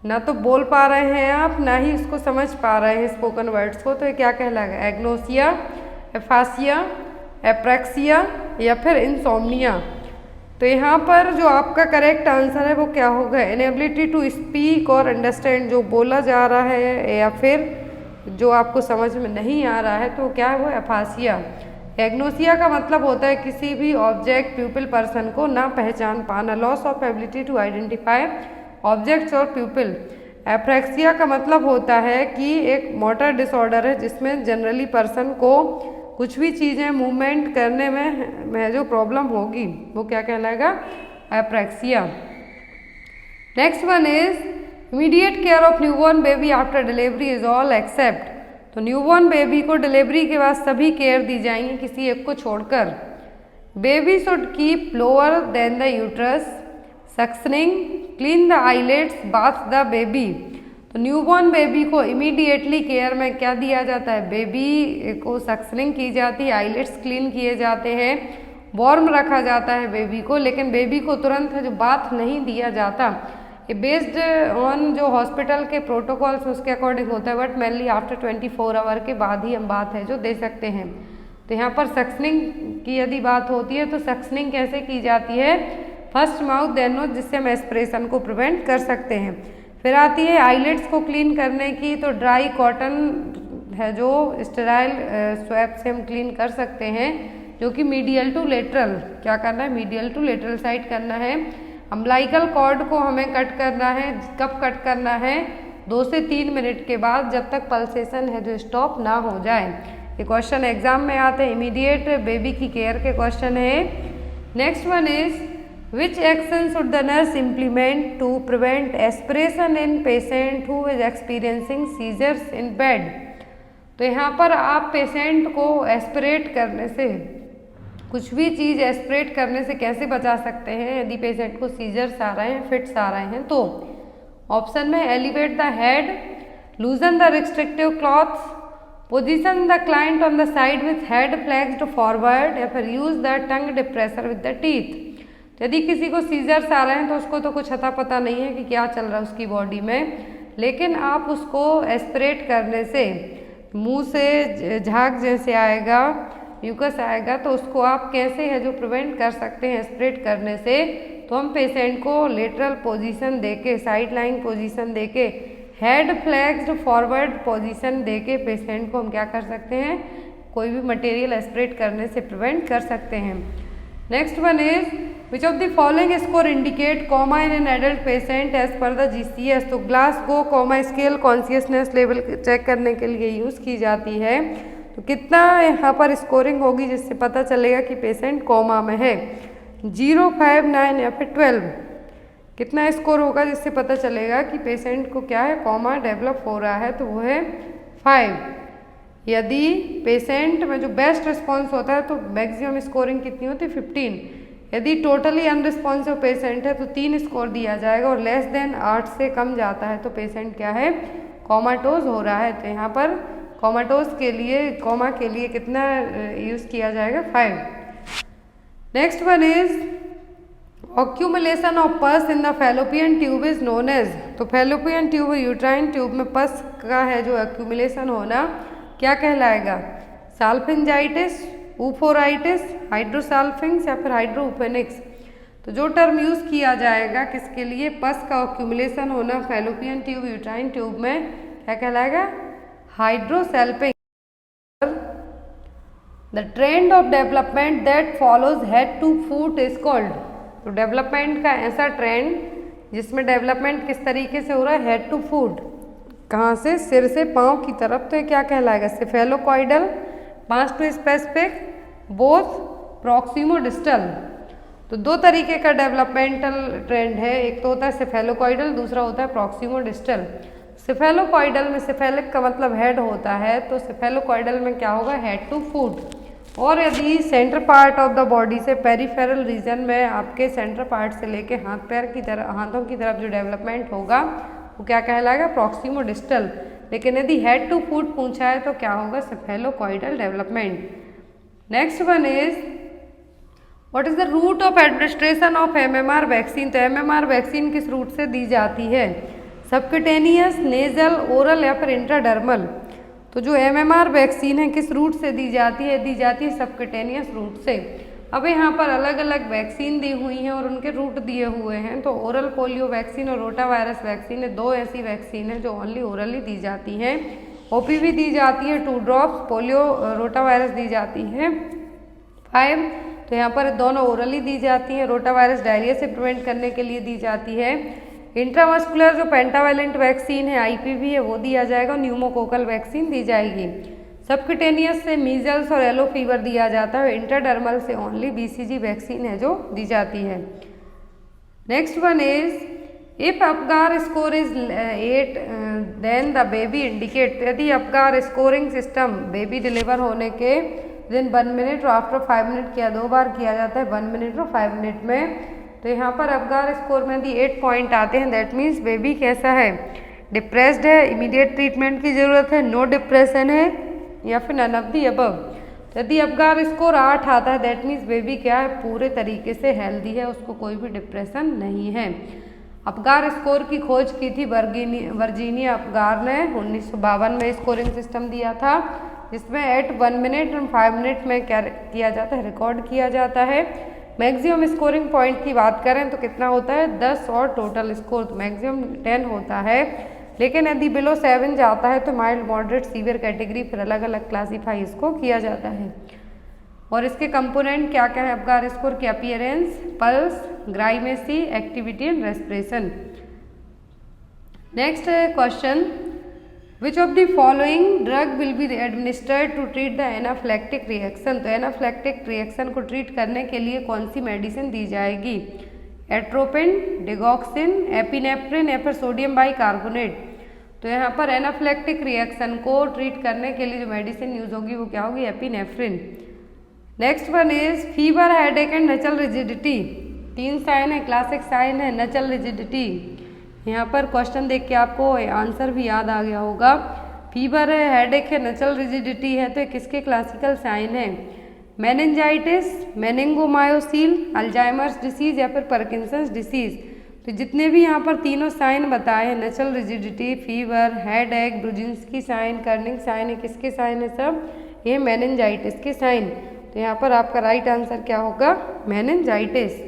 ना तो बोल पा रहे हैं आप, ना ही उसको समझ पा रहे हैं स्पोकन वर्ड्स को, तो ये क्या कहलाएगा? एग्नोसिया, एफासिया, एप्रेक्सिया या फिर इंसोम्निया। तो यहाँ पर जो आपका करेक्ट आंसर है वो क्या होगा? इनेबिलिटी टू स्पीक और अंडरस्टैंड, जो बोला जा रहा है या फिर जो आपको समझ में नहीं आ रहा है तो क्या है वो? एफासिया। एग्नोसिया का मतलब होता है किसी भी ऑब्जेक्ट प्यूपिल पर्सन को ना पहचान पाना, loss of ability to identify objects और प्यूपिल। एप्रेक्सिया का मतलब होता है कि एक मोटर डिसऑर्डर है जिसमें जनरली पर्सन को कुछ भी चीज़ें मूवमेंट करने में जो प्रॉब्लम होगी वो क्या कहलाएगा? Apraxia. Next one is immediate care of newborn baby after delivery is all except. तो न्यूबॉर्न बेबी को डिलीवरी के बाद सभी केयर दी जाएंगी किसी एक को छोड़कर। Baby should keep lower than the uterus, suctioning, clean the eyelids, bath the baby. तो न्यूबॉर्न बेबी को इमीडिएटली केयर में क्या दिया जाता है? बेबी को सक्सनिंग की जाती है, आईलेट्स क्लीन किए जाते हैं, वार्म रखा जाता है बेबी को, लेकिन बेबी को तुरंत जो बाथ नहीं दिया जाता। ये बेस्ड ऑन जो हॉस्पिटल के प्रोटोकॉल्स उसके अकॉर्डिंग होता है, बट मेनली आफ्टर 24 आवर के बाद ही हम बात है जो दे सकते हैं। तो यहाँ पर सक्सनिंग की यदि बात होती है तो सक्सनिंग कैसे की जाती है? फर्स्ट माउथ देन नोज, जिससे हम एस्पिरेशन को प्रिवेंट कर सकते हैं। फिर आती है आईलेट्स को क्लीन करने की, तो ड्राई कॉटन है जो स्टेराइल स्वैप से हम क्लीन कर सकते हैं, जो कि मीडियल टू लेटरल क्या करना है? मीडियल टू लेटरल साइड करना है। अम्बलाइकल कॉर्ड को हमें कट करना है, कब कट करना है? 2 से 3 मिनट के बाद, जब तक पल्सेशन है जो स्टॉप ना हो जाए। ये क्वेश्चन एग्जाम में आते हैं, इमीडिएट बेबी की केयर के क्वेश्चन है। Next one is which action should the nurse implement to prevent aspiration in patient who is experiencing seizures in bed. तो यहाँ पर आप पेशेंट को एस्पिरेट करने से, कुछ भी चीज़ एस्पिरेट करने से कैसे बचा सकते हैं यदि पेशेंट को सीजर्स आ रहे हैं, फिट्स आ रहे हैं? तो ऑप्शन में elevate the head, लूजन the restrictive clothes, position the client on the side with head फ्लैक्स्ड forward, या फिर use the tongue depressor with the teeth. यदि किसी को सीजर्स आ रहे हैं तो उसको तो कुछ अता पता नहीं है कि क्या चल रहा है उसकी बॉडी में, लेकिन आप उसको एस्पिरेट करने से मुंह से झाग जैसे आएगा, म्यूकस आएगा, तो उसको आप कैसे है जो प्रिवेंट कर सकते हैं एस्पिरेट करने से? तो हम पेशेंट को लेटरल पोजीशन देके, साइड लाइन पोजीशन देके, हेड फ्लैक्स्ड फॉरवर्ड पोजीशन देके पेशेंट को हम क्या कर सकते हैं? कोई भी मटेरियल एस्पिरेट करने से प्रिवेंट कर सकते हैं। Next one is which of the following score indicate coma in an adult patient as per the GCS। तो Glasgow coma scale consciousness level check करने के लिए यूज़ की जाती है। तो कितना यहाँ पर स्कोरिंग होगी जिससे पता चलेगा कि पेशेंट कोमा में है? 0, 5, 9 या फिर 12। कितना स्कोर होगा जिससे पता चलेगा कि पेशेंट को क्या है, कोमा डेवलप हो रहा है? तो वो है 5। यदि पेशेंट में जो बेस्ट रिस्पॉन्स होता है तो मैक्सिमम स्कोरिंग कितनी होती है? 15। यदि टोटली अनरिस्पॉन्सिव पेशेंट है तो 3 स्कोर दिया जाएगा और लेस देन 8 से कम जाता है तो पेशेंट क्या है, कोमाटोज हो रहा है। तो यहाँ पर कोमाटोज के लिए, कोमा के लिए कितना यूज़ किया जाएगा? 5। Next one is accumulation of pus in the fallopian tube is known as. तो फैलोपियन ट्यूब, यूट्राइन ट्यूब में पस का है जो एक्यूमुलेशन होना, क्या कहलाएगा? साल्फिंजाइटिस, ऊफोराइटिस, हाइड्रोसाल्फिंग्स या फिर हाइड्रोफेनिक्स। तो जो टर्म यूज़ किया जाएगा किसके लिए, पस का एक्यूमुलेशन होना फैलोपियन ट्यूब, यूट्राइन ट्यूब में, क्या कहलाएगा? Hydrosalpinx. The trend of development that follows head to foot is called. तो डेवलपमेंट का ऐसा ट्रेंड जिसमें डेवलपमेंट किस तरीके से हो रहा है, हेड टू फुट, कहाँ से, सिर से पाँव की तरफ, तो ये क्या कहलाएगा? Cephalocaudal, pass to specific, both proximo distal. तो दो तरीके का डेवलपमेंटल ट्रेंड है, एक तो होता है सेफेलोकॉइडल, दूसरा होता है प्रॉक्सिमो डिस्टल। सेफेलोकॉइडल में सेफेलिक का मतलब हेड होता है, तो सेफेलोकॉइडल में क्या होगा, हेड टू फुट। और यदि centre part of the body से पेरिफेरल रीजन में आपके सेंटर पार्ट से लेके हाथ पैर की तरफ, हाथों की तरफ जो डेवलपमेंट होगा वो क्या कहलाएगा, प्रॉक्सिमो डिस्टल। लेकिन यदि हेड टू फुट पूछा है तो क्या होगा, cephalocaudal development. Next one is what is the route of administration of MMR vaccine. तो MMR वैक्सीन किस रूट से दी जाती है, सबक्यूटेनियस, नेजल, ओरल या फिर इंट्राडर्मल। तो जो MMR वैक्सीन है किस रूट से दी जाती है सबक्यूटेनियस रूट से। अब यहाँ पर अलग अलग वैक्सीन दी हुई हैं और उनके रूट दिए हुए हैं। तो ओरल पोलियो वैक्सीन और रोटा वायरस वैक्सीन है, दो ऐसी वैक्सीन है जो ओनली ओरली दी जाती हैं। OPV दी जाती है 2 ड्रॉप्स, पोलियो रोटा वायरस दी जाती है 5। तो यहाँ पर दोनों ओरली दी जाती हैं। रोटा वायरस डायरिया से प्रिवेंट करने के लिए दी जाती है। इंट्रामस्कुलर जो पेंटावेलेंट वैक्सीन है IPV है वो दिया जाएगा, न्यूमोकोकल वैक्सीन दी जाएगी। सबक्यूटेनियस से मीजल्स और येलो फीवर दिया जाता है। इंट्राडर्मल से ओनली BCG वैक्सीन है जो दी जाती है। Next one is if Apgar score is 8 then the baby indicate. यदि Apgar scoring system baby deliver होने के विदिन 1 मिनट और आफ्टर 5 मिनट किया, 2 बार किया जाता है 1 मिनट और 5 मिनट में। तो यहाँ पर अपगार स्कोर में यदि 8 पॉइंट आते हैं दैट मीन्स बेबी कैसा है, डिप्रेस्ड है, इमीडिएट ट्रीटमेंट की ज़रूरत है, नो डिप्रेशन है या फिर नन ऑफ दी अबव। तो यदि अपगार स्कोर 8 आता है दैट मीन्स बेबी क्या है, पूरे तरीके से हेल्दी है, उसको कोई भी डिप्रेशन नहीं है। अपगार स्कोर की खोज की थी वर्जीनिया अपगार ने 1952 में स्कोरिंग सिस्टम दिया था जिसमें एट 1 मिनट और 5 मिनट में क्या किया जाता है, रिकॉर्ड किया जाता है। मैक्सिमम स्कोरिंग पॉइंट की बात करें तो कितना होता है, 10 और टोटल स्कोर तो मैक्सिमम 10 होता है। लेकिन यदि बिलो 7 जाता है तो माइल्ड, मॉडरेट, सीवियर कैटेगरी फिर अलग अलग क्लासीफाई इसको किया जाता है। और इसके कंपोनेंट क्या क्या है अपगार स्कोर की, appearance, pulse, grimace, activity and respiration. Next question, which of the following drug will be administered to treat the anaphylactic reaction. तो एनाफ्लेक्टिक रिएक्शन को ट्रीट करने के लिए कौन सी मेडिसिन दी जाएगी, एट्रोपिन, डिगॉक्सिन, एपिनेफ्रिन या फिर सोडियम बाइकार्बोनेट। तो यहाँ पर एनाफ्लेक्टिक रिएक्शन को ट्रीट करने के लिए जो मेडिसिन यूज होगी वो क्या होगी, epinephrine. Next one is fever, headache and nuchal rigidity. 3 sign है, क्लासिक साइन है, नचल रिजिडिटी। यहाँ पर क्वेश्चन देख के आपको आंसर भी याद आ गया होगा। फीवर है, हेडेक है, नचल रिजिडिटी है, तो किसके क्लासिकल साइन है, मेनिंजाइटिस, मेनिंगोमायोसिल, अल्जाइमर्स डिसीज या फिर पार्किंसंस डिसीज। तो जितने भी यहाँ पर तीनों साइन बताए हैं, nuchal rigidity, fever, headache, Brudzinski sign, Kernig sign, किसके साइन है सब, ये मेनिंजाइटिस के साइन। तो यहाँ पर आपका राइट आंसर क्या होगा, मेनिंजाइटिस।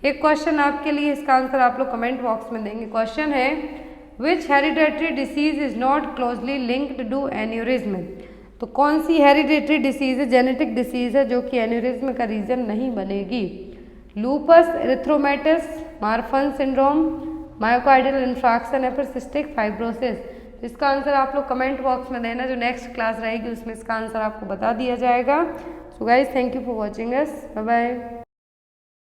एक क्वेश्चन आपके लिए, इसका आंसर आप लोग कमेंट बॉक्स में देंगे। क्वेश्चन है which hereditary disease is not closely linked to aneurysm. तो कौन सी हेरिडेटरी डिसीज है, जेनेटिक डिसीज है जो कि एन्यूरिज्म का रीजन नहीं बनेगी? Lupus erythematosus, Marfan syndrome, myocardial infarction या फिर सिस्टिक फाइब्रोसिस। तो इसका आंसर आप लोग कमेंट बॉक्स में देना, जो नेक्स्ट क्लास रहेगी उसमें इसका आंसर आपको बता दिया जाएगा। So guys, thank you for watching us, bye bye.